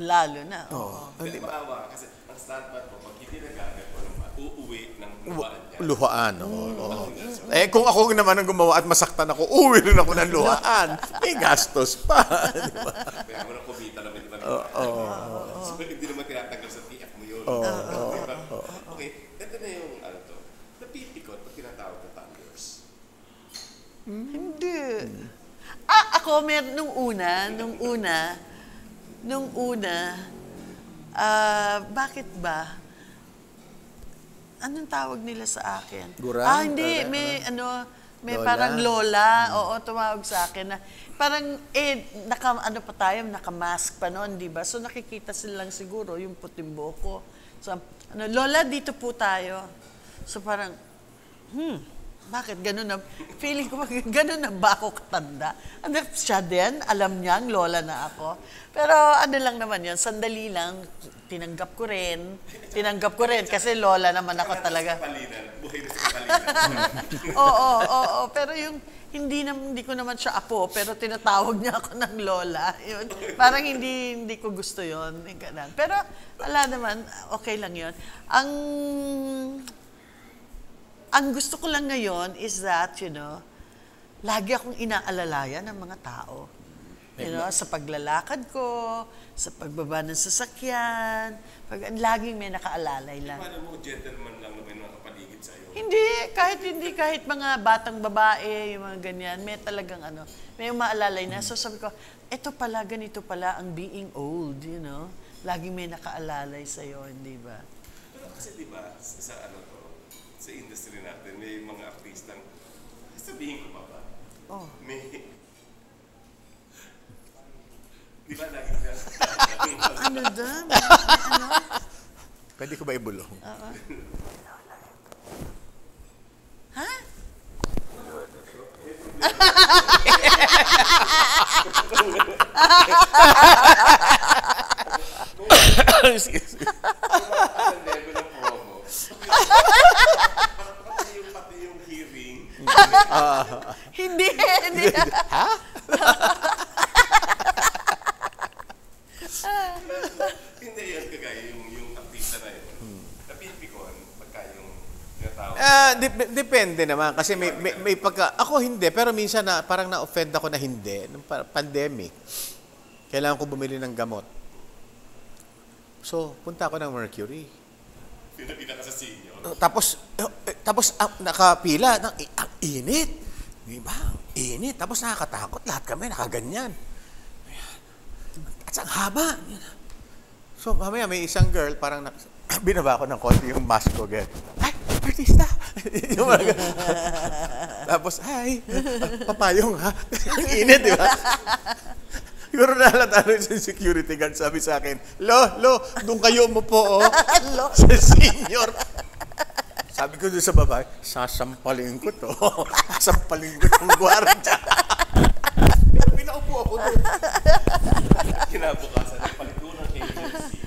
Lalo na. Hindi ba? Kasi ang stuntman po, pag hindi nagagawa, uuwi ng luhaan. Kung ako naman ang gumawa at masaktan ako, uwi rin ako ng luhaan. May gastos pa. Diba? Kaya mo nang kumita naman, di ba? So, hindi naman tinatanggal sa TF mo yun. Okay, ito na yung napipikot pag tinatawag na thunders. Hindi. Ako, nung una, nung una, bakit ba? Anong tawag nila sa akin? Gurang? Hindi. May Lola? parang lola. Oo, tumawag sa akin na parang, naka-mask pa noon, di ba? So, nakikita sila lang siguro yung puting buhok ko. So, Lola, dito po tayo. So, parang, bakit ganun na? Feeling ko, ganun na ba ako katanda? Siya din, alam niyang lola na ako. Pero ano lang naman yun, sandali lang, tinanggap ko rin kasi lola naman ako talaga. Buhay na sa palinan. Oo. Pero yung, hindi ko naman siya apo, pero tinatawag niya ako ng lola. Yun. Parang hindi ko gusto yun. Pero, wala naman, okay lang yun. Ang gusto ko lang ngayon is that, lagi akong inaalalayan ng mga tao. Sa paglalakad ko, sa pagbaba ng sasakyan, laging may nakaalalay lang. Paano mo, gentleman lang naman yung nakapaligid sa'yo? Hindi, kahit mga batang babae, yung mga ganyan, may talagang may umaalalay na. So sabi ko, ganito pala ang being old, Laging may nakaalalay sa'yo, hindi ba? Pero kasi di ba, sa industry natin, may mga artistang, sabihin ko pa ba? May, di ba lagi na? Ano doon? Pwede ko ba ibulong? Oo. Ha? Pati yung hearing. Hindi. Ha? Hindi yan kagaya yung artista na yun. Napipikon pagka yung tinatawag. Depende naman kasi may pagka ako hindi pero minsan parang na-offend ako na hindi nung pandemic. Kailangan ko bumili ng gamot. So, punta ako ng Mercury. Pinapita ka sa senior. Tapos nakapila ang init. Di ba? Init tapos nakakatakot lahat kami nakaganyan. At ang haba. So, mamaya may isang girl parang binaba ko ng konti yung mask ko. Ay, artista! Tapos, ay, papayong ha? Init, di ba? Siguro nahalata yung security guard sabi sa akin, Lo, doon kayo mo po, sa senior. Sabi ko doon sa babae, sasampalin ko to. Sasampalin ko itong gwardiya. Pinaupo ako doon. Kinabukasan, palit ko ng agency.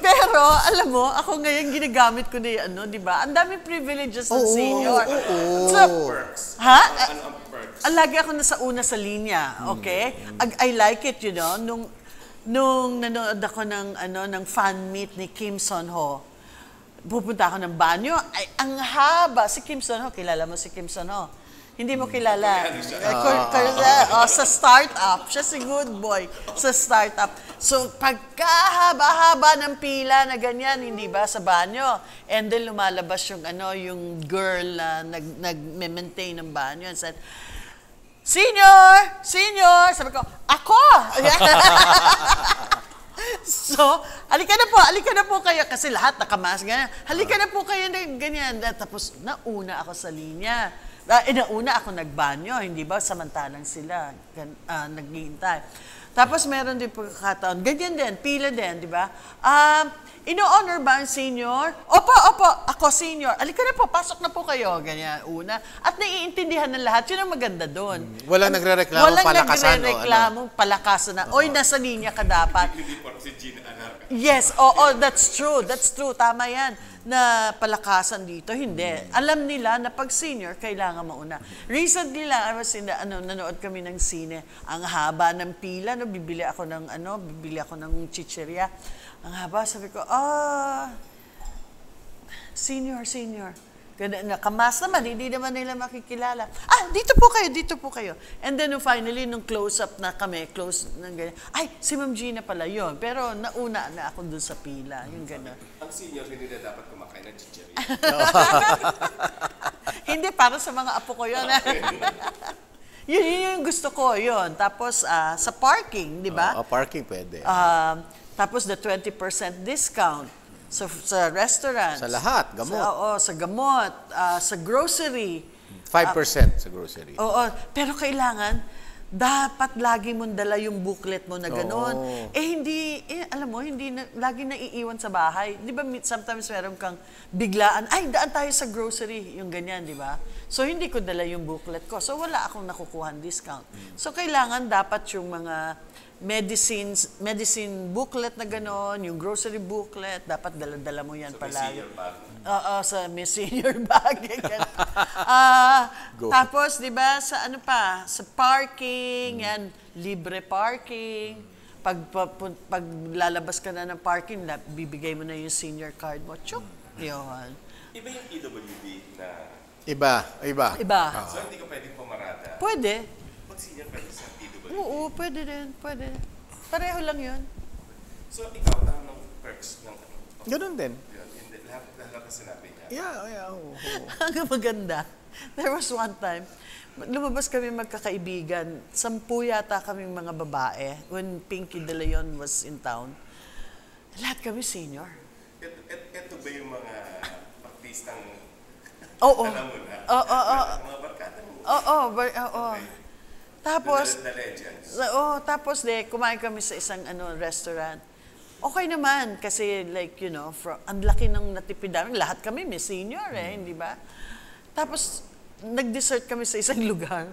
Pero, alam mo, ako ngayon ginagamit ko na yung di ba? Ang daming privileges ng senior. So, Perks. ha? Ano ang perks? Lagi ako nasa una sa linya, okay? I like it, nung nanood ako ng fan meet ni Kim Son Ho, pupunta ako ng banyo, ay, ang haba. Si Kim Son Ho, kilala mo si Kim Son Ho? Hindi mo kilala. Sa startup. Siya si good boy sa startup. So, pagkahaba-haba ng pila na ganyan, hindi ba, sa banyo. And then, lumalabas yung girl na nag-maintain ng banyo and said, Senior! Sabi ko, ako! So, halika na po kayo. Kasi lahat nakamask, ganyan. Halika na po kayo na ganyan. Tapos, nauna ako sa linya. Nauna ako nagbanyo, hindi ba? Samantalang sila naghihintay. Tapos meron din pagkakataon, ganyan din, pila din, di ba? Ino-honor ba ang senior? Opo, ako senior. Alika na po, pasok na po kayo. Ganyan, una. At naiintindihan ng lahat, yun ang maganda doon. Walang nagre-reklamo, palakasan. Walang nagre-reklamo, palakasan na. Oy, nasa linya ka dapat. Hindi po si Gina Anarca. Yes, that's true. Tama yan. Na palakasan dito, hindi. Alam nila na pag senior, kailangan mauna. Recently lang, nanood kami ng sine. Ang haba ng pila, bibili ako ng chichirya. Ang haba, sabi ko, senior. Nakamas naman, hindi naman nila makikilala. Dito po kayo. And then finally, nung close-up na kami, ganyan, si Ma'am Gina pala yun. Pero nauna na ako dun sa pila, yung gano'n. Ang senior, hindi na dapat kumakain ng chichirya. Hindi, para sa mga apo ko yun. Yun yung gusto ko, yun. Tapos sa parking, di ba? Parking pwede. Tapos the 20% discount sa restaurant. Sa lahat, gamot. Sa gamot, sa grocery. 5% sa grocery. Oo, pero kailangan, dapat lagi mong dala yung booklet mo na gano'n. Alam mo, hindi lagi naiiwan sa bahay. Di ba, sometimes meron kang biglaan, ay, daan tayo sa grocery, yung ganyan, di ba? So, hindi ko dala yung booklet ko. So, wala akong nakukuhan discount. So, kailangan dapat yung mga medicine booklet na gano'n, yung grocery booklet, dapat dala-dala mo yan palagi. Oo, sa may senior bag. Tapos, di ba, sa ano pa, sa parking, yan, libre parking. Pag lalabas ka na ng parking, bibigay mo na yung senior card mo. Chuk! Yun. Iba yung PWD na... Iba. So, hindi ka pwedeng pumarada. Pwede. Pag senior pwede sa PWD. Oo, pwede din. Pwede. Pareho lang yun. So, ikaw, ng perks ng ano? Ganun din. Hindi, lahat na sinabi niya. Yeah. Ang maganda. There was one time, lumabas kami magkakaibigan. 10 yata kaming mga babae when Pinky De Leon was in town. Lahat kami senior. Ito ba yung mga artistang Oo. alam mo na? Mga barkada mo? Oo. Okay. Tapos, The legends. tapos kumain kami sa isang restaurant. Okay naman kasi like, ang laki ng natipid namin. Lahat kami may senior hindi ba? Tapos, nag-dessert kami sa isang lugar.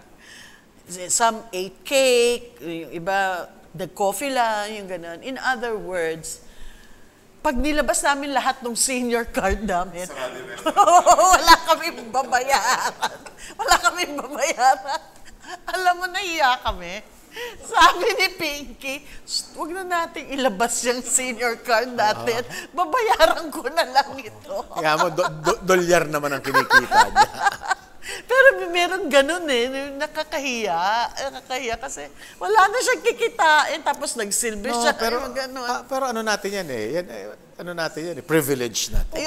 Some ate cake, yung iba, coffee lang, yung gano'n. In other words, pag nilabas namin lahat ng senior card namin, wala kaming babayaran. Alam mo, naiya kami. Sabi ni Pinky, huwag na nating ilabas yung senior card natin. Babayaran ko na lang ito. Kaya mo, dolyar naman ang kinikita niya. Pero meron ganun nakakahiya kasi wala na siyang kikitain tapos nagsilbi siya. Pero ano natin yan privilege natin.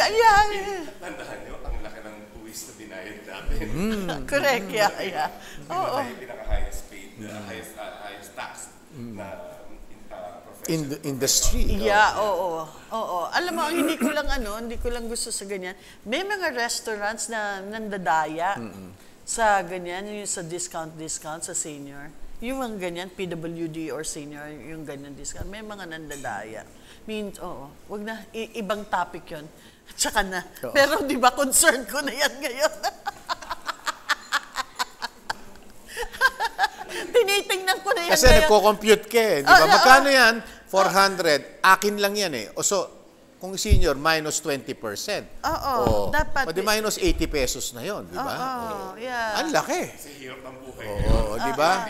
Tandaan nyo, ang laki ng buwis na binayad natin. Correct, yeah. Oo. Tayo pinaka-highest paid, highest tax na industry. Yeah, oo. Alam mo, hindi ko lang gusto sa ganyan. May mga restaurants na nandadaya sa ganyan, yung sa discount sa senior. Yung mga ganyan, PWD or senior, yung ganyan discount. May mga nandadaya. Wag na, ibang topic yun. Tsaka na. Pero di ba, concern ko na yan ngayon. Tinitingnan ko na yan Kasi nagko-compute ka di ba? Magkano yan? 400. Akin lang yan So, kung senior, minus 20%. Dapat. O di minus 80 pesos na yon, di ba? Yeah. Ang laki. Kasi hirap ng buhay. Di ba?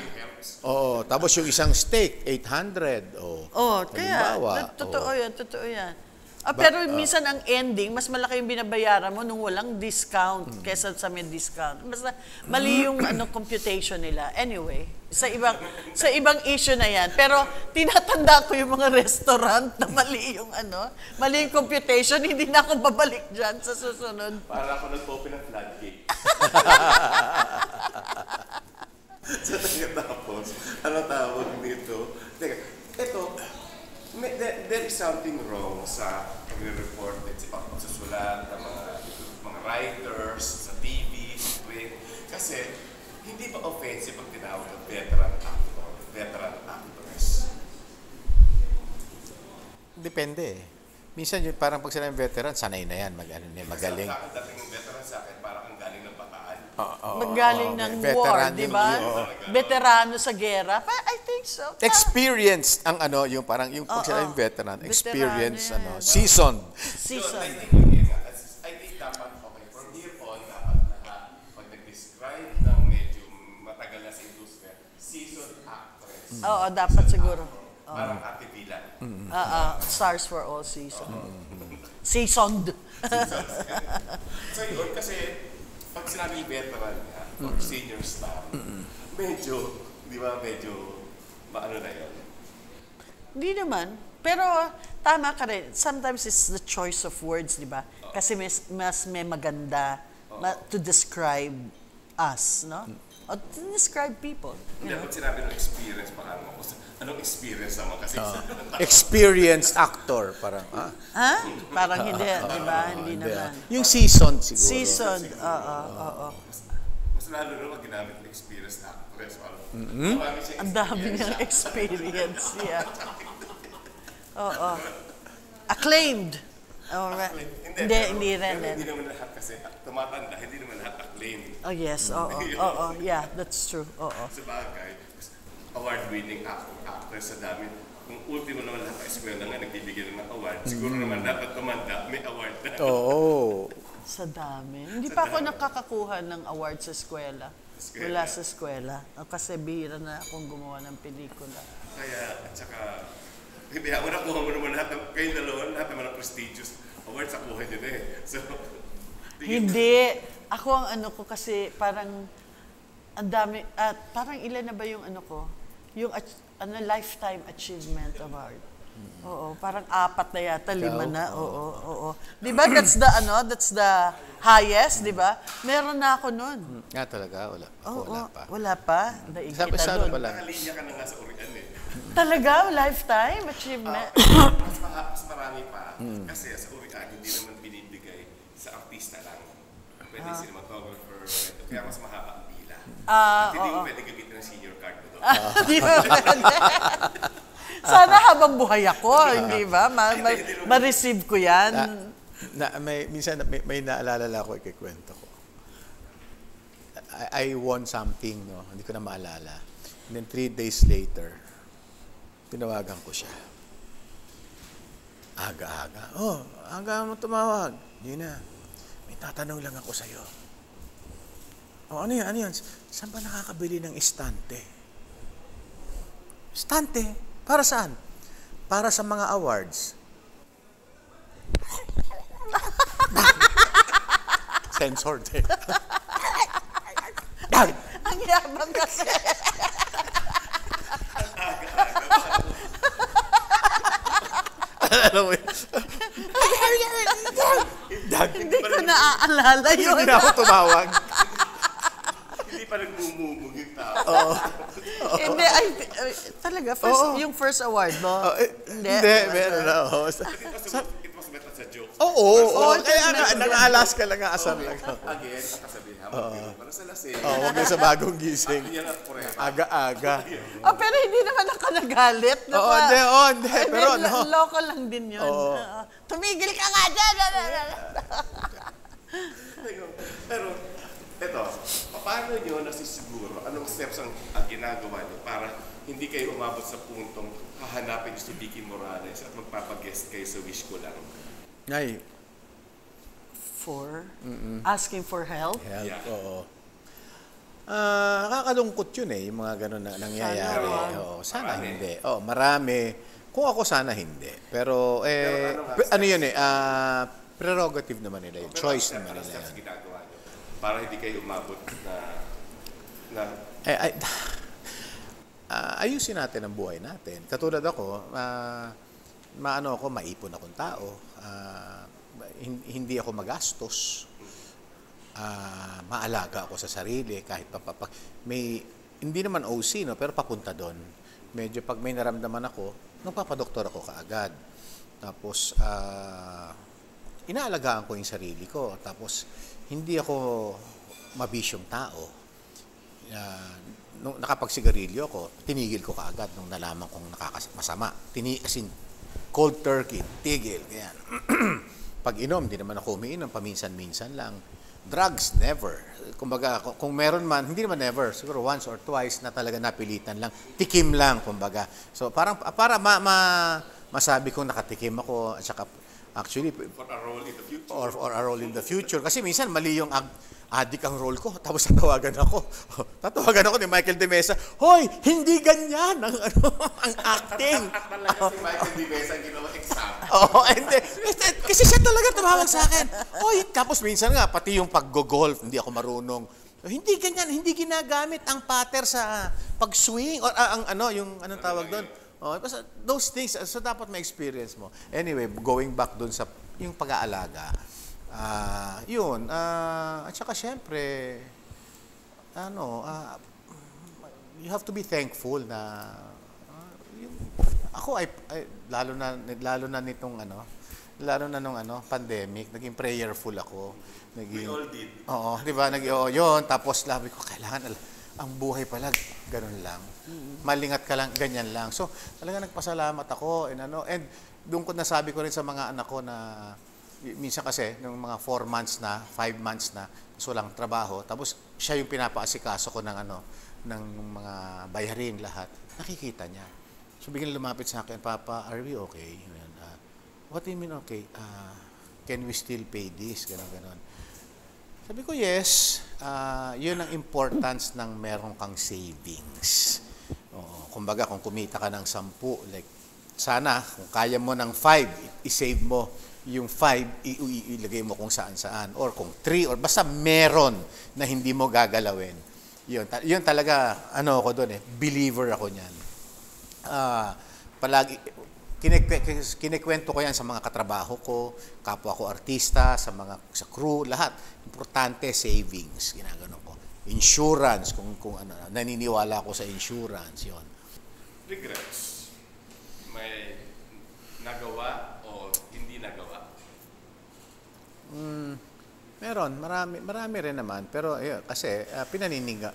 Tapos yung isang steak, 800. Kaya, totoo yan. Pero minsan ang ending, mas malaki yung binabayaran mo nung walang discount kaysa sa may discount. Basta mali yung computation nila. Anyway, sa ibang issue na yan. Pero tinatanda ko yung mga restaurant na mali yung computation. Hindi na ako babalik dyan sa susunod. Para ako nag-open ng floodgate. So, tapos, ano tawag dito? Teka, ito, there is something wrong sa pag-report sa pagsusulat ng mga writers, sa TV, sa print. Kasi, hindi ba offensive pag tinawag ng veteran actor, veteran actress? Depende Minsan yun, parang pag sila yung veteran, sanay na yan, magaling. Sa dating veteran sa akin, parang ang galing ng bataan. Magaling ng war, di ba? Veterano sa gera. I think so. Experienced ang yung parang yung pag sila yung veteran, experience seasoned. Seasoned. I think dapat from here on dapat lahat pag nag-describe ng medyo matagal na sa industriya, seasoned actress. Oo, dapat siguro. Parang Ate Vila. Stars for all season. Seasoned. So yun, kasi pag sinabing veteran nga, or senior star, medyo, di ba, medyo, maano na yun? Hindi naman. Pero tama ka rin. Sometimes it's the choice of words, di ba? Kasi mas may maganda to describe us, no? Or describe people. Hindi, pag sinabi ng experience, parang anong experience naman kasi Experienced actor, parang, Ha? Parang hindi, di ba? Hindi naman. Yung seasoned siguro. Seasoned, oo. mas lalo naman ginamit ng experience na actress. Ang dami niyang experience, yeah. Oo. Acclaimed. Alright. Hindi rin. Hindi naman lahat kasi tumatanda, hindi naman lahat acclaimed. Oh, yes. Oo. Yeah, that's true. Oo. Sa bagay, award-winning actress sa dami. Kung ultimo naman lahat ng eskwela nga nagbibigyan ng award, siguro naman dapat tumanda, may award na. Oo. Sa dami. Hindi pa ako nakakakuha ng award sa eskwela. Wala sa eskwela. Kasi bihira na akong gumawa ng pelikula. Kaya, at saka, hindi ako nakuha mo naman lahat ng, kayong dalawa, lahat naman ng prestigious awards sa kuha nyo na eh. So, Hindi. Ako ang ano ko kasi parang ang dami, parang ilan na ba yung ano ko? Yung Lifetime Achievement Award. Oo, parang 4 na yata, 5 na. Oo. 'Di ba that's the highest, 'di ba? Meron na ako noon. Nga talaga, wala. Wala pa. Wala pa. Daig kita Sabi doon. pala. nakalinya ka na nga sa Urian eh. Talaga, Lifetime Achievement. Mas marami pa. Kasi sa Urian, hindi naman binibigay sa artista lang. Pwede cinematographer, kaya mas mahaba ang pila. At hindi mo pwede gamitin ng senior card mo doon. Di ba pwede? Sana habang buhay ako, hindi ba? Ma-receive ko yan. Minsan may naalala ko, ikikwento ko. I won something, no? Hindi ko na maalala. And then 3 days later, tinawagan ko siya. Aga-aga. Aga mo tumawag. Hindi na. May tatanong lang ako sa'yo. Ano yan? Saan ba nakakabili ng estante? Estante? Para saan? Para sa mga awards. Censored eh. Ang yabang kasi. Alam mo yun? Hindi ko naaalala yun. Hindi na ako tumawag. Hindi pa nagmumumog yung tao. Hindi, talaga, yung first award mo? Hindi, meron na. It was meant as a joke. Oo. Kaya nang-alas ka lang, asam lang. Again, ang kasabihan, para sa lasing. Huwag na sa bagong gising. Yan ang correct. Aga-aga. Pero hindi naman ako nagalit. Hindi. Pero no. Local lang din yun. Tumigil ka nga dyan! Pero, eto, paano nyo nasisiguro, anong steps ang ginagawa nyo para hindi kayo umabot sa puntong hahanapin si Vicky Morales at magpapag-guest kayo sa Wish Ko Lang? Ngay. Asking for help? Help, oo. Nakakalungkot yun yung mga ganun na nangyayari. Sana hindi. Marami. Kung ako sana hindi. Pero ano yun prerogative naman nila yun. Choice naman nila steps yun. ginagawa nyo para hindi kayo umabot na ayusin natin ang buhay natin. Katulad ako, maipon akong tao. Hindi ako magastos. Maalaga ako sa sarili kahit hindi naman OC, no, pero papunta doon. Medyo pag may naramdaman ako, nagpapadoktor ako kaagad. Tapos inaalagaan ko yung sarili ko. Tapos hindi ako mabisyong tao. Nung nakapagsigarilyo ako, tinigil ko kaagad nung nalaman kong masama. As in, cold turkey, tigil, ganyan. Pag inom, di naman ako umiinom, paminsan-minsan lang. Drugs, never. Kumbaga, kung meron man, hindi naman never, siguro once or twice na talaga napilitan lang. Tikim lang, kumbaga. So, para masabi kong nakatikim ako, at saka, actually, for a role in the future. Or a role in the future. Kasi minsan, mali yung adik ang role ko, tapos tatawagan ako ni Michael De Mesa, hoy, hindi ganyan ang acting. At talaga si Michael De Mesa ang ginawa example. Kasi siya talaga tumawag sa akin. Hoy, tapos minsan nga, pati yung pag-golf, hindi ako marunong. Hindi ganyan, hindi ginagamit ang pattern sa pag-swing, or anong tawag doon. Those things, so dapat may experience mo. Anyway, going back doon sa yung pag-aalaga, at saka syempre, you have to be thankful na ako lalo na nung pandemic, naging prayerful ako. We all did. Oo, 'di ba? Yun, tapos labi ko kailangan ang buhay pala ganun lang. Malingat ka lang, ganyan lang. So, talaga nagpasalamat ako and doon ko nasabi ko rin sa mga anak ko na minsan kasi nung mga 4 months na, 5 months na, so lang trabaho, tapos siya yung pinapaasikaso ko ng ng mga bayarin lahat. Nakikita niya. So biglang lumapit sa akin, Papa, are we okay? What do you mean okay? Can we still pay this? Ganon. Sabi ko, yes. Yun ang importance ng meron kang savings. Kumbaga, kung kumita ka ng 10, like, sana, kung kaya mo ng 5, i-save mo yung 5, ilagay mo kung saan-saan. Or kung 3, or basta meron na hindi mo gagalawin. Yun talaga, ako doon believer ako niyan. Palagi, kinikwento ko yan sa mga katrabaho ko, kapwa ko artista, sa crew, lahat. Importante, savings, ginagano ko. Insurance, kung naniniwala ako sa insurance, yon. Regrets? May nagawa o hindi nagawa? Meron, marami rin naman. Pero kasi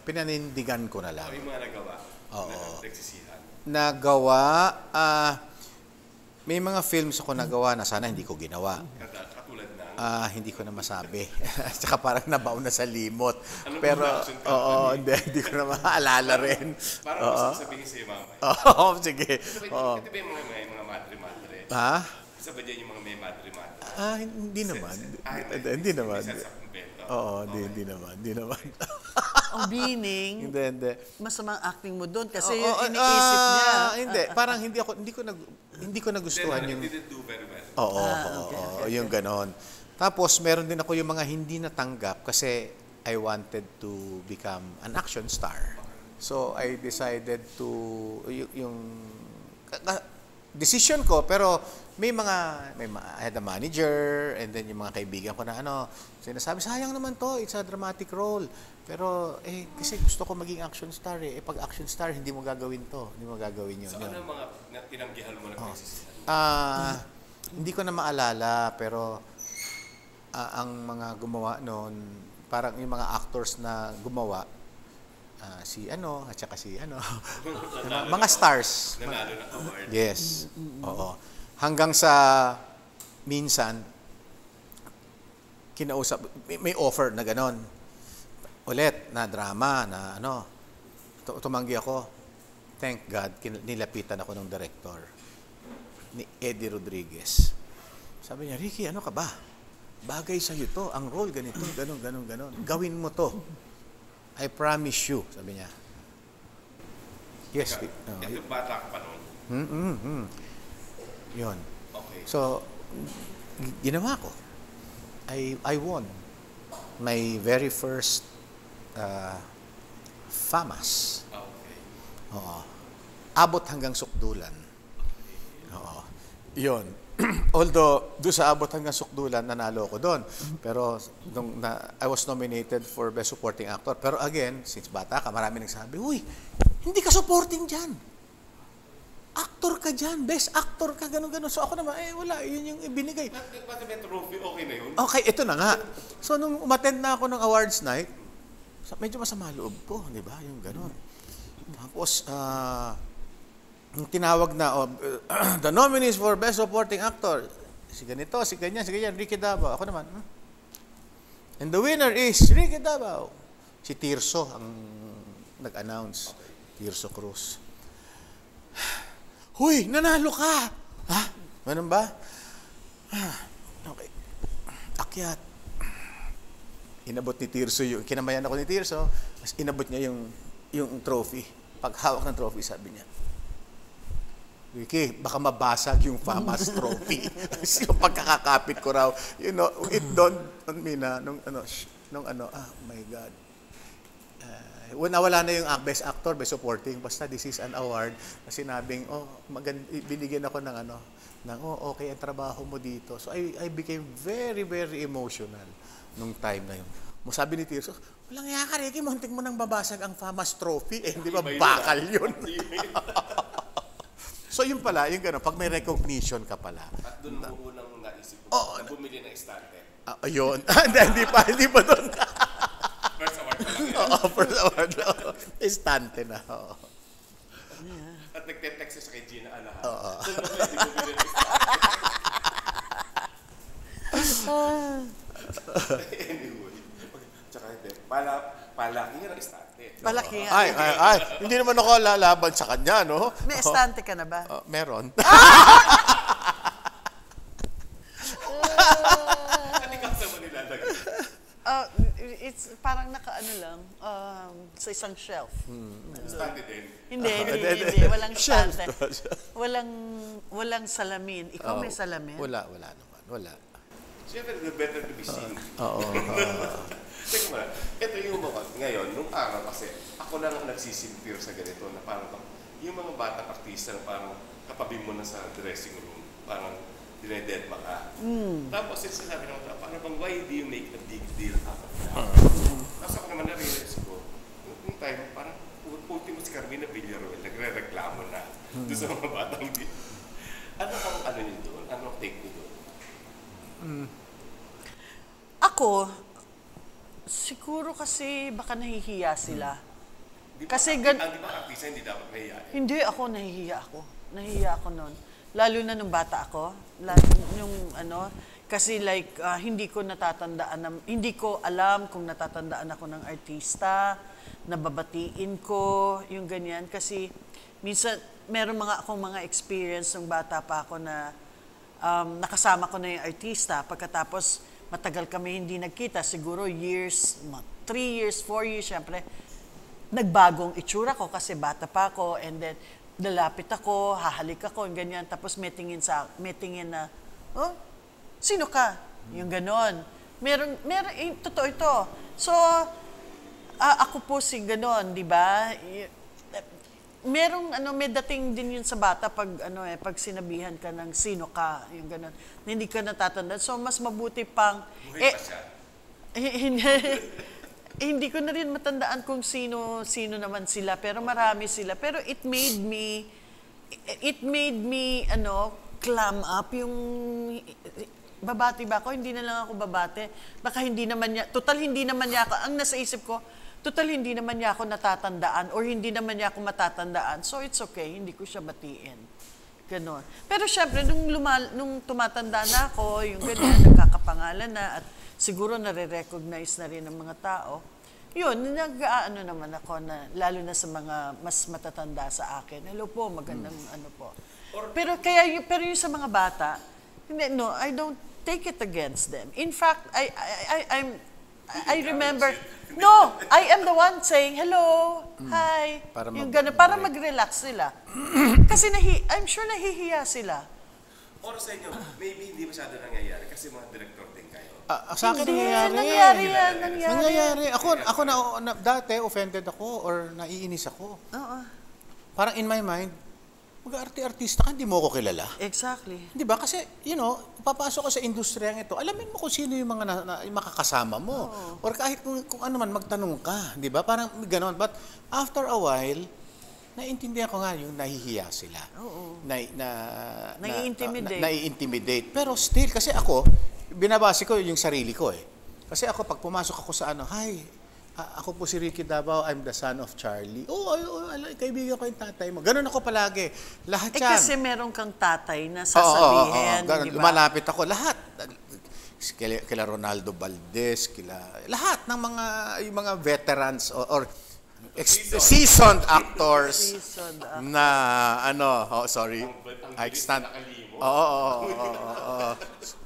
pinanindigan ko na lang. O yung mga nagawa? Oo. Na nagsisihan? Nagawa, may mga films ako nagawa na sana hindi ko ginawa. Katulad ng? Hindi ko na masabi. Tsaka parang nabaon na sa limot. Ano pero, production company? hindi ko na maalala rin. Parang gusto sabihin sa'yo, mama. Oo, sige. Ito ba yung mga madre-madre? Ha? Isa ba dyan yung mga may madre-madre? Hindi naman. Hindi naman. Hindi naman. O meaning, Hindi. masamang acting mo doon kasi yun iniisip niya. Hindi, parang hindi ko nagustuhan yung... Didn't do very well. Oo, yung ganon. Tapos, meron din ako yung mga hindi natanggap kasi I wanted to become an action star. So, I decided to... decision ko, pero I had a manager, and then yung mga kaibigan ko na sinasabi, sayang naman to, it's a dramatic role. Pero, kasi gusto ko maging action star pag action star, hindi mo gagawin to. Hindi mo gagawin yun. So, ano mga tinanggihan mo na pinagsisihan? Hindi ko na maalala, pero ang mga gumawa noon, parang yung mga actors na gumawa, at saka mga stars. Nanalo ng award. Yes. Oo. Hanggang sa minsan, kinausap, may offer na ganon. Ulit, na drama, na tumanggi ako. Thank God, nilapitan ako ng director, ni Eddie Rodriguez. Sabi niya, Ricky, ano ka ba? Bagay sa'yo to, ang role ganito, ganon. Gawin mo to. I promise you, sabi niya. Yes. Ito bata ka pa noon? Yun. Okay. So, ginawa ko. I won my very first FAMAS. Okay. Oo. Abot hanggang sukdulan. Oo. Yun. Although, doon sa abot hanggang sukdulan, nanalo ko doon. Pero, I was nominated for Best Supporting Actor. Pero again, since bata ka, marami nagsabi, uy, hindi ka supporting dyan. Actor ka dyan. Best actor ka, gano'n. So ako naman, wala. Yun yung ibinigay. Bakit may trophy? Okay na yun? Okay, ito na nga. So, nung umattend na ako ng awards night, medyo masama loob ko, di ba? Yung gano'n. Tapos, yung tinawag na, the nominees for Best Supporting Actor, si ganito, si ganyan, Ricky Davao. Ako naman, and the winner is Ricky Davao. Si Tirso ang nag-announce. Tirso Cruz. Huy, nanalo ka! Ha? Ganun ba? Okay. Akyat. Inabot ni Tirso kinamayan ako ni Tirso, mas inabot niya yung trophy. Paghawak ng trophy, sabi niya, Ricky, baka mabasag yung FAMAS trophy. Yung pagkakakapit ko raw, it dawned on me na, my God. Nawala na yung Best Actor, Best Supporting, basta this is an award na sinabing, binigyan ako ng okay ang trabaho mo dito. So I became very, very emotional nung time na yun. Sabi ni Tirso, walang nga ka, Ricky, muntik mo nang babasag ang FAMAS trophy. Eh, di ba, bakal yun. So, yun pala, yung gano'n, pag may recognition ka pala. At doon mo unang naisip ko na bumili ng estante. Ayun. Hindi pa doon. First award pa lang. Oo, first award. Estante na. Oo. At nagte-text sa kay Gina Alahan. Oo. Doon mo pwede bumili ng estante. Anyway. Tsaka hindi. Palaki nga ng estante. Palaki nga. Ay, hindi naman ako lalaban sa kanya, no? May estante ka na ba? Meron. Ano ikaw sa Manila lagi? It's parang nakaano lang, sa isang shelf. Estante din. Hindi. Walang estante. Walang salamin. Ikaw may salamin? Wala naman. Wala. Siyempre, better to be seen. Oo. Teka mo ito yung mga, ngayon, nung araw kasi, ako lang ang nagsisimpir sa ganito na parang yung mga batang artista na parang katabi mo na sa dressing room, parang dinededma ka. Tapos sinasabi naman, parang bang, why do you make a big deal out of that? Tapos ako naman na-realize ko, nung time, parang ultimo si Carmina Villaruel, nagre-reklamo na doon sa mga batang di. Ano ang niyo doon? Ano ang take niyo doon? Ako, siguro kasi baka nahihiya sila. Di ba, Kasi di ba artista hindi dapat mahihain? Hindi ako, nahihiya ako noon. Lalo na nung bata ako, kasi like hindi ko alam kung natatandaan ako ng artista, nababatiin ko, yung ganyan kasi minsan meron akong mga experience nung bata pa ako na nakasama ko na yung artista pagkatapos matagal kami hindi nagkita, siguro years, 3 years, 4 years, syempre nagbagong itsura ko kasi bata pa ako and then lalapit ako, hahalik ako, yung ganyan. Tapos may tingin na, oh, sino ka? Yung ganon. Totoo ito. So, ako po si ganon, di ba? May dating din yun sa bata pag sinabihan ka ng sino ka, yung ganon. Hindi ka natatandaan. So, mas mabuti pang, Buhay pa siya. hindi ko na rin matandaan kung sino naman sila, pero marami sila. Pero it made me clam up yung babati ba ako? Hindi na lang ako babate. Baka hindi naman niya ako, ang nasa isip ko, hindi naman niya ako natatandaan or hindi naman niya ako matatandaan. So it's okay, hindi ko siya batiin. Ganon. Pero syempre, nung tumatanda na ako, yung ganyan, nagkakapangalan na at siguro nare-recognize na rin ng mga tao. Yun, naman ako na, lalo na sa mga mas matatanda sa akin. Hello po, magandang po. Pero yung sa mga bata, I don't take it against them. In fact, I remember, I am the one saying, hello, hi, yung gano'n, para mag-relax sila. Kasi I'm sure nahihiya sila. Or sa inyo, maybe hindi masyado nangyayari kasi mga director din kayo. Sa akin nangyayari. Ako dati offended ako or naiinis ako. Oo. Parang in my mind, mag-artista ka, hindi mo ako kilala. Exactly. Di ba? Kasi, papasok ka sa industriyang ito, alamin mo kung sino yung mga yung makakasama mo. Oh. Or kahit kung ano man, magtanong ka. Di ba? Parang gano'n. But after a while, naiintindihan ko nga yung nahihiya sila. Oo. Nai-intimidate. Pero still, kasi ako, binabase ko yung sarili ko eh. Kasi ako, pag pumasok ako sa hi, ako po si Ricky Davao, I'm the son of Charlie. Kaibigan ko yung tatay mo. Ganun ako palagi. Lahat yan. Kasi meron kang tatay na sasabihin, di ba? Lumalapit ako. Lahat. Kila Ronaldo Valdez, lahat ng mga veterans or seasoned actors na sorry. I stand.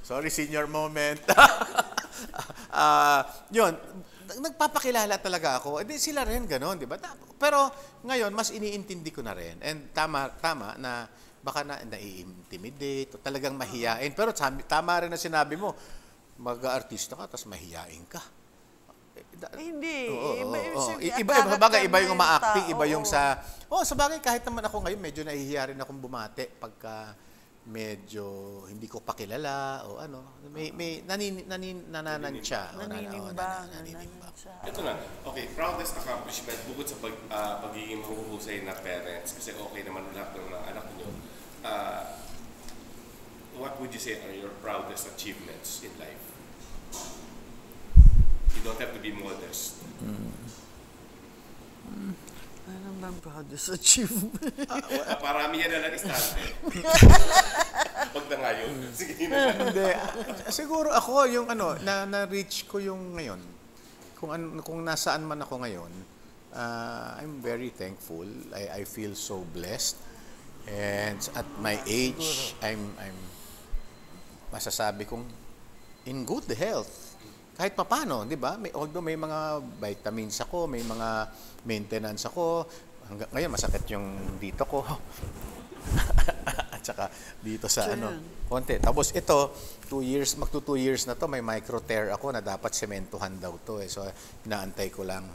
Sorry, senior moment. Yun, nagpapakilala talaga ako. Hindi sila rin gano'n, di ba? Pero ngayon, mas iniintindi ko na rin. And tama na baka nai-intimidate o talagang mahiyain. Pero tama rin na sinabi mo, mag-artista ka, tapos mahiyain ka. Hindi. Iba yung ma-acting, iba yung sa bagay, kahit naman ako ngayon, medyo nahihiya rin akong bumate pagka medyo hindi ko pakilala o ano, may nananansya. Naninimbang. Ito na. Okay, proudest accomplishment bukod sa pagiging mahuhusay na parents kasi okay naman lahat ng mga anak niyo. What would you say are your proudest achievements in life? You don't have to be modest. Ano bang proudest achievement? Parami yan na nag-istante. Pag nangayon. Sige na. Hindi. Siguro ako yung na-reach ko yung ngayon. Kung nasaan man ako ngayon, I'm very thankful. I feel so blessed. And at my age, I'm masasabi kong in good health. Kahit papano, di ba? Although may mga vitamins ako, may mga maintenance ako. Hanggang ngayon, masakit yung dito ko. At saka dito sa konti. Tapos ito, 2 years, magto 2 years na to, may micro tear ako na dapat sementuhan daw to. So, inaantay ko lang.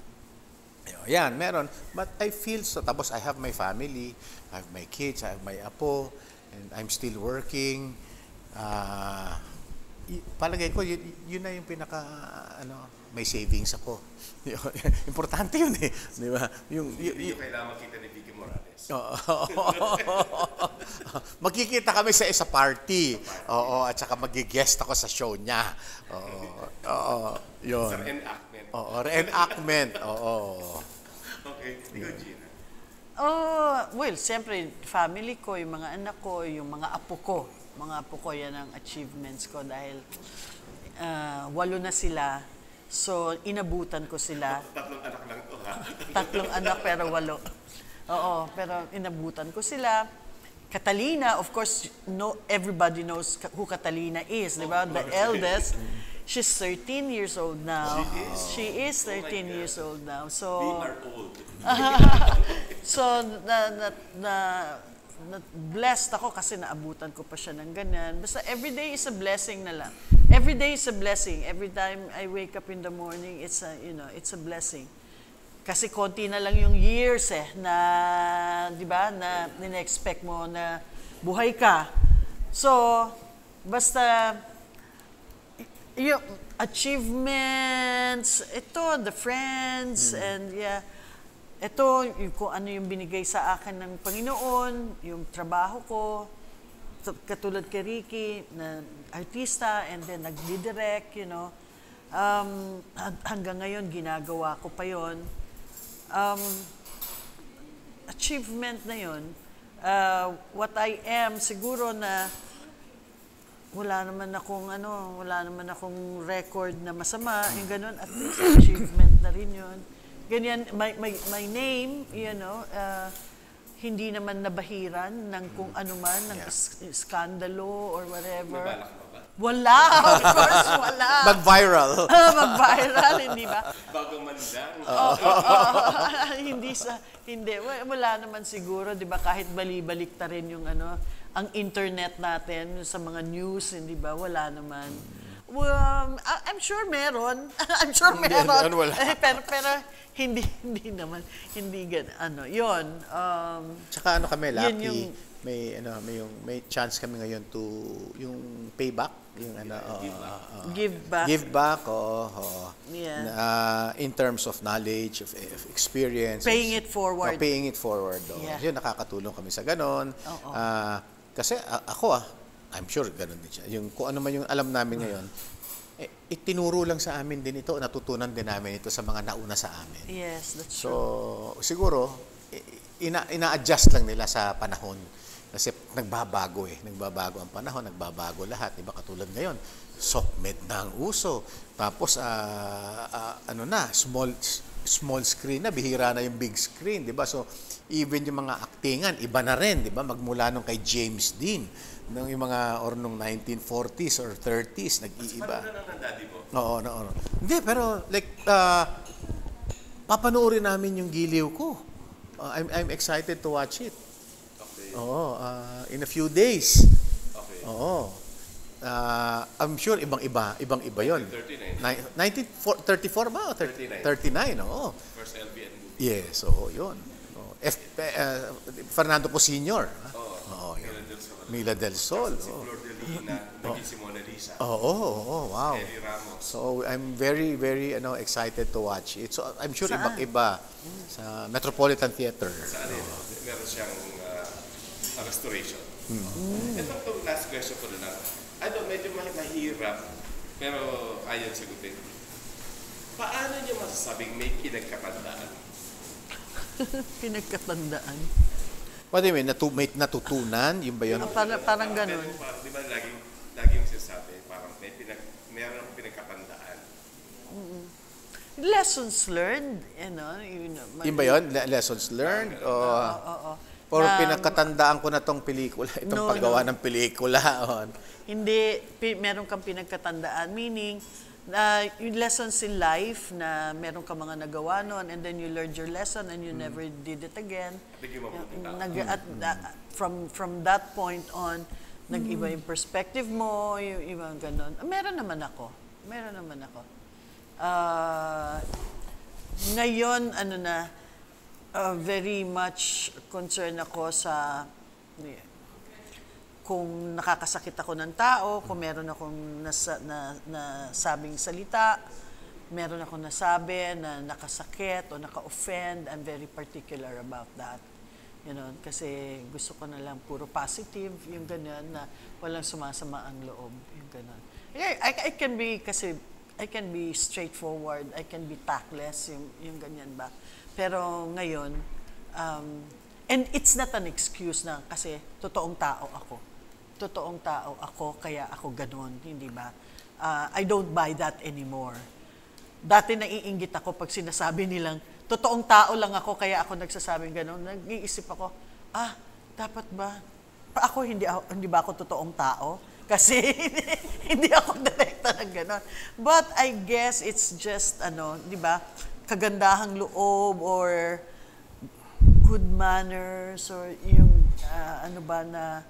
Yan, meron. But I feel so. Tapos I have my family, I have my kids, I have my apo, and I'm still working. Palagay ko, yun na yung pinaka, may savings ako. Importante yun eh. Di ba? Hindi kailangan makita ni Vicky Morales. Magkikita kami sa isa party. Oo, at saka mag-guest ako sa show niya. Oo, yun. Sa reenactment. Oo, reenactment. Oo. Okay, ikaw, Gina. Well, siyempre, family ko, yung mga anak ko, yung mga apo ko. Mga apo ko, yan ang achievements ko dahil 8 na sila. So, inabutan ko sila. 3 anak lang to, ha? 3 anak pero 8. Oo, pero inabutan ko sila. Catalina, of course, everybody knows who Catalina is, di ba? The eldest. She's 13 years old now. She is 13 years old now. So, We are old. So, blessed ako kasi naabutan ko pa siya ng ganyan. Basta every day is a blessing na lang. Every day is a blessing. Every time I wake up in the morning, it's a blessing. Kasi konti na lang yung years na, di ba, na nina-expect mo na buhay ka. So, basta, yung achievements, the friends, and ito, kung ano yung binigay sa akin ng Panginoon, yung trabaho ko, katulad kay Ricky, na artista, and then nagdidirect, hanggang ngayon, ginagawa ko pa yon. Achievement na yun, what I am, siguro na wala naman akong record na masama, yung ganun, at least achievement na rin yun. Ganyan, my name, hindi naman nabahiran ng kung ano man, ng skandalo or whatever. May balak mo ba? Wala, of course, wala. Mag-viral. Mag-viral, hindi ba? Bagong mandang. Hindi, wala naman siguro, di ba, kahit bali-balik ta rin yung ang internet natin, sa mga news, hindi ba, wala naman. Well, I'm sure meron. I'm sure meron. Wala. pero hindi naman, hindi yun. Tsaka kami, lucky, yung, may chance kami ngayon to, yung payback, yung give back. Give back, Yeah. in terms of knowledge, of experience. Paying it forward. Paying it forward. Yeah. Yun, nakakatulong kami sa ganon. Kasi ako I'm sure ganon din siya. Yung kung ano man yung alam namin ngayon, itinuro lang sa amin din ito, natutunan din namin ito sa mga nauna sa amin. Yes, that's so, true. siguro, ina-adjust lang nila sa panahon. Kasi nagbabago Nagbabago ang panahon, nagbabago lahat. Diba katulad ngayon, SOCMED na ang uso. Tapos, small screen na, bihira na yung big screen. Diba? So, even yung mga aktingan, iba na rin. Diba? Magmula nung kay James Dean, nung yung mga nung 1940s or 30s, nag-iiba. Paano na ng daddy mo? Oo. Hindi, pero papanoorin namin yung giliw ko. I'm excited to watch it. Okay. Oo, in a few days. Okay. Oo. I'm sure ibang-iba yon. 1934 ba? 39. 39, oo. First LBN movie. Yes, oo, yun. Fernando po Sr. Oo, yun. Mila del Sol. Mila del Sol. Si Flor de Lina, naging si Mona Lisa. Wow. Ellie Ramos. So I'm very excited to watch it. So I'm sure ibang-iba sa Metropolitan Theater. Saan meron siyang restoration. Itong last question ko na lang. Medyo mahirap, pero ayaw sagutin. Paano niyo masasabing may pinagkatandaan? Pinagkatandaan. What do you mean? May natutunan? Yung ba yun? Parang ganun. Di ba laging sinasabi, parang meron akong pinagkatandaan. Lessons learned, Yung ba yun? Lessons learned? Or pinagkatandaan ko na tong pelikula, itong paggawa ng pelikula. Hindi, meron kang pinagkatandaan. Meaning, yung lessons in life na meron ka mga nagawa noon and then you learned your lesson and you never did it again. From that point on, nag-iba yung perspective mo, yung ibang ganon. Meron naman ako. Ngayon, very much concerned ako sa kung nakakasakit ako ng tao, kung meron akong nasabing salita, meron akong nasabi na nakasakit o naka-offend, I'm very particular about that. Kasi gusto ko na lang puro positive, yung ganyan, na walang sumasama ang loob, yung ganyan. I can be straightforward, I can be tactless, yung ganyan ba. Pero ngayon, and it's not an excuse na kasi totoong tao ako, kaya ako ganon, hindi ba? I don't buy that anymore. Dati naiinggit ako pag sinasabi nilang, totoong tao lang ako, kaya ako nagsasabing ganon. Nag-iisip ako, dapat ba? Hindi ba ako totoong tao? Kasi hindi ako direkta ng ganon. But I guess it's just, di ba, kagandahang loob or good manners or yung, na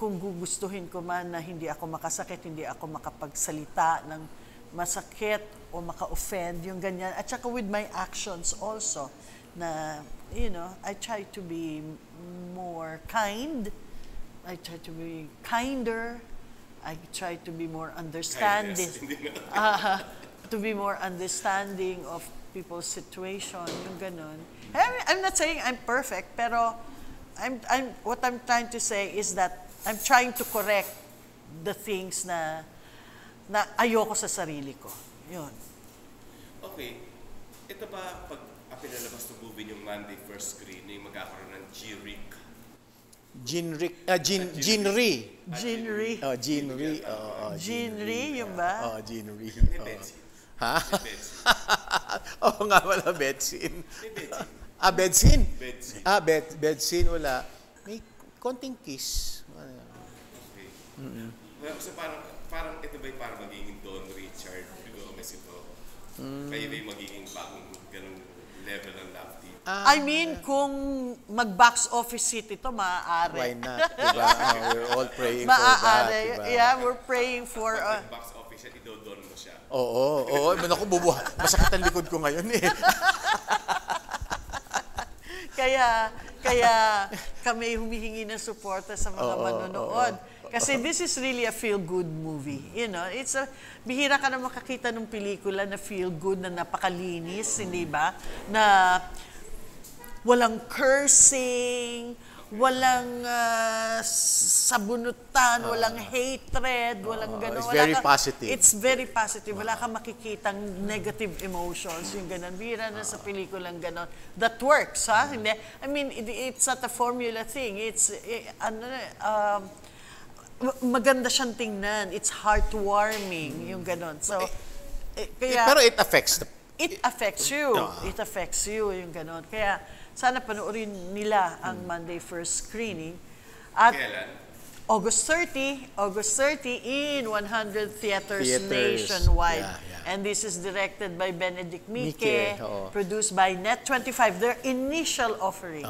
kung gugustuhin ko man na hindi ako makasakit, hindi ako makapagsalita ng masakit o maka-offend, yung ganyan. At saka with my actions also, na, I try to be more kind, I try to be kinder, I try to be more understanding, to be more understanding of people's situation, yung ganon. I'm not saying I'm perfect, pero what I'm trying to say is that I'm trying to correct the things na ayoko sa sarili ko. Yun. Okay. Ito ba, pag pinalabas ng movie yung Monday first screening, magkakaroon ng G-Rick? Jinri. Jinri, yung ba? Jinri. Betsy. Ha? Betsy. Oo nga, wala Betsin. Betsy. Betsin? Betsin, wala. May konting kiss. Okay. So parang ito ba'y parang magiging Don Richard Gomez ito? Kayo ba'y magiging bagong ganung level ng love team? I mean, kung mag-box office seat ito, maaari. Why not? Diba? We're all praying for that. Diba? Yeah, we're praying for... box office yan, idodon mo siya. Oo. Naku, masakit ang likod ko ngayon eh. Kaya kami humihingi ng suporta sa mga manonood. Kasi this is really a feel-good movie. Bihira ka na makakita ng pelikula na feel-good, na napakalinis, hindi ba? Na walang cursing, walang sabunutan, walang hatred, walang gano'n. It's very positive. It's very positive. Wala kang makikitang negative emotions, yung gano'n. Bihira na sa pelikulang gano'n. That works, ha? Hindi. I mean, it's not a formula thing. It's, maganda siyang tingnan. It's heartwarming, yung gano'n. So, pero it affects It affects you. It affects you, yung gano'n. Kaya, sana panoorin nila ang Monday first screening. At Kailan? August 30 in 100 theaters nationwide. Yeah. And this is directed by Benedict Mike, produced by Net25, their initial offering.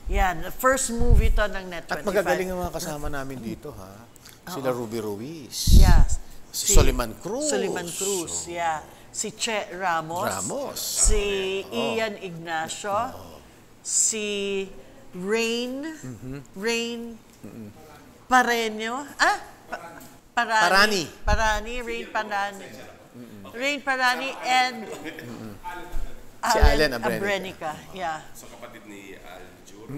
Yan, the first movie to ng Net25. At magagaling ang mga kasama namin dito, ha? Sila Ruby Ruiz. Yes. Si Soliman Cruz. Yeah. Si Che Ramos. Si Ian Ignacio. Si Rain Pareño. Parani. Rain Parani. Rain Parani and Si Allen Abrenica. Yeah. So kapatid ni Aljur.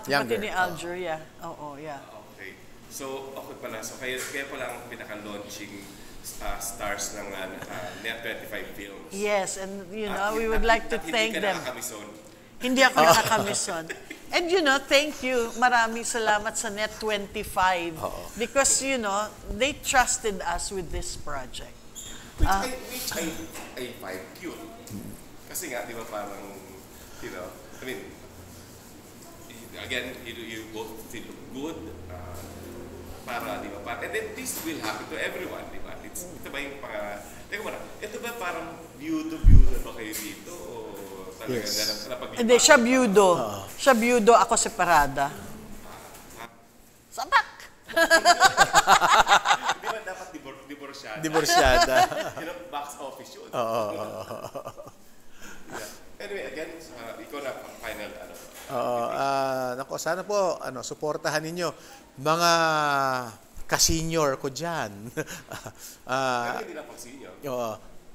Kapatid ni Aljur, yeah. Oo, yeah. Okay. So, okay pala. So, kaya pala ang pinaka-launching stars ng Net 25 Films. Yes, and we would like to thank them. Hindi ako nakakamison. And thank you. Maraming salamat sa Net 25. Because, they trusted us with this project. Which I find cute. Kasi nga, di ba parang, I mean, again, you both feel good, para, di ba, and then this will happen to everyone, di ba? Ito ba yung teka muna, ito ba parang byudo ba kayo dito? O talaga napag-iba? Hindi, siya byudo. Siya byudo, ako separada. Sapak! Di ba dapat divorsyada? Divorsyada. Box office yun. Anyway, again, ikaw na final Nako, sana po suportahan ninyo mga ka-senior ko diyan. Pero hindi lang pag-senior.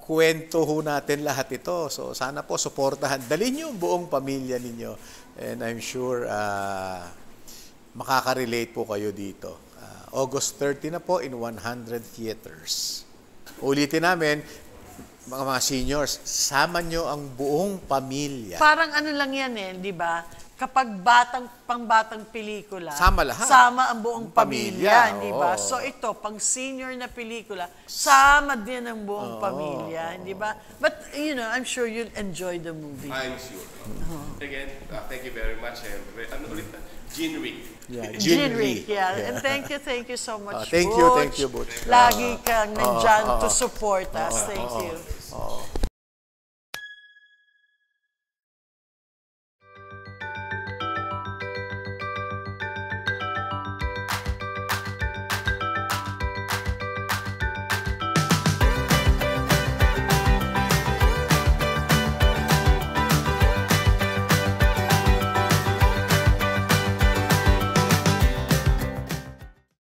Kwento ho natin lahat ito. So sana po suportahan. Dalhin niyo ang buong pamilya ninyo. And I'm sure makaka-relate po kayo dito. August 30 na po in 100 theaters. Ulitin namin, mga seniors, sama nyo ang buong pamilya. Parang lang yan di ba? Kapag pang-batang pelikula, sama lahat. Sama ang buong pamilya, di ba? Oo. So ito, pang senior na pelikula, sama din ang buong pamilya, di ba? But, I'm sure you'll enjoy the movie. I'm sure. Again, thank you very much. Jean Rick. Yeah, Jean Rick, yeah. And thank you so much, thank you, Butch. Lagi kang nandyan to support us. Thank you.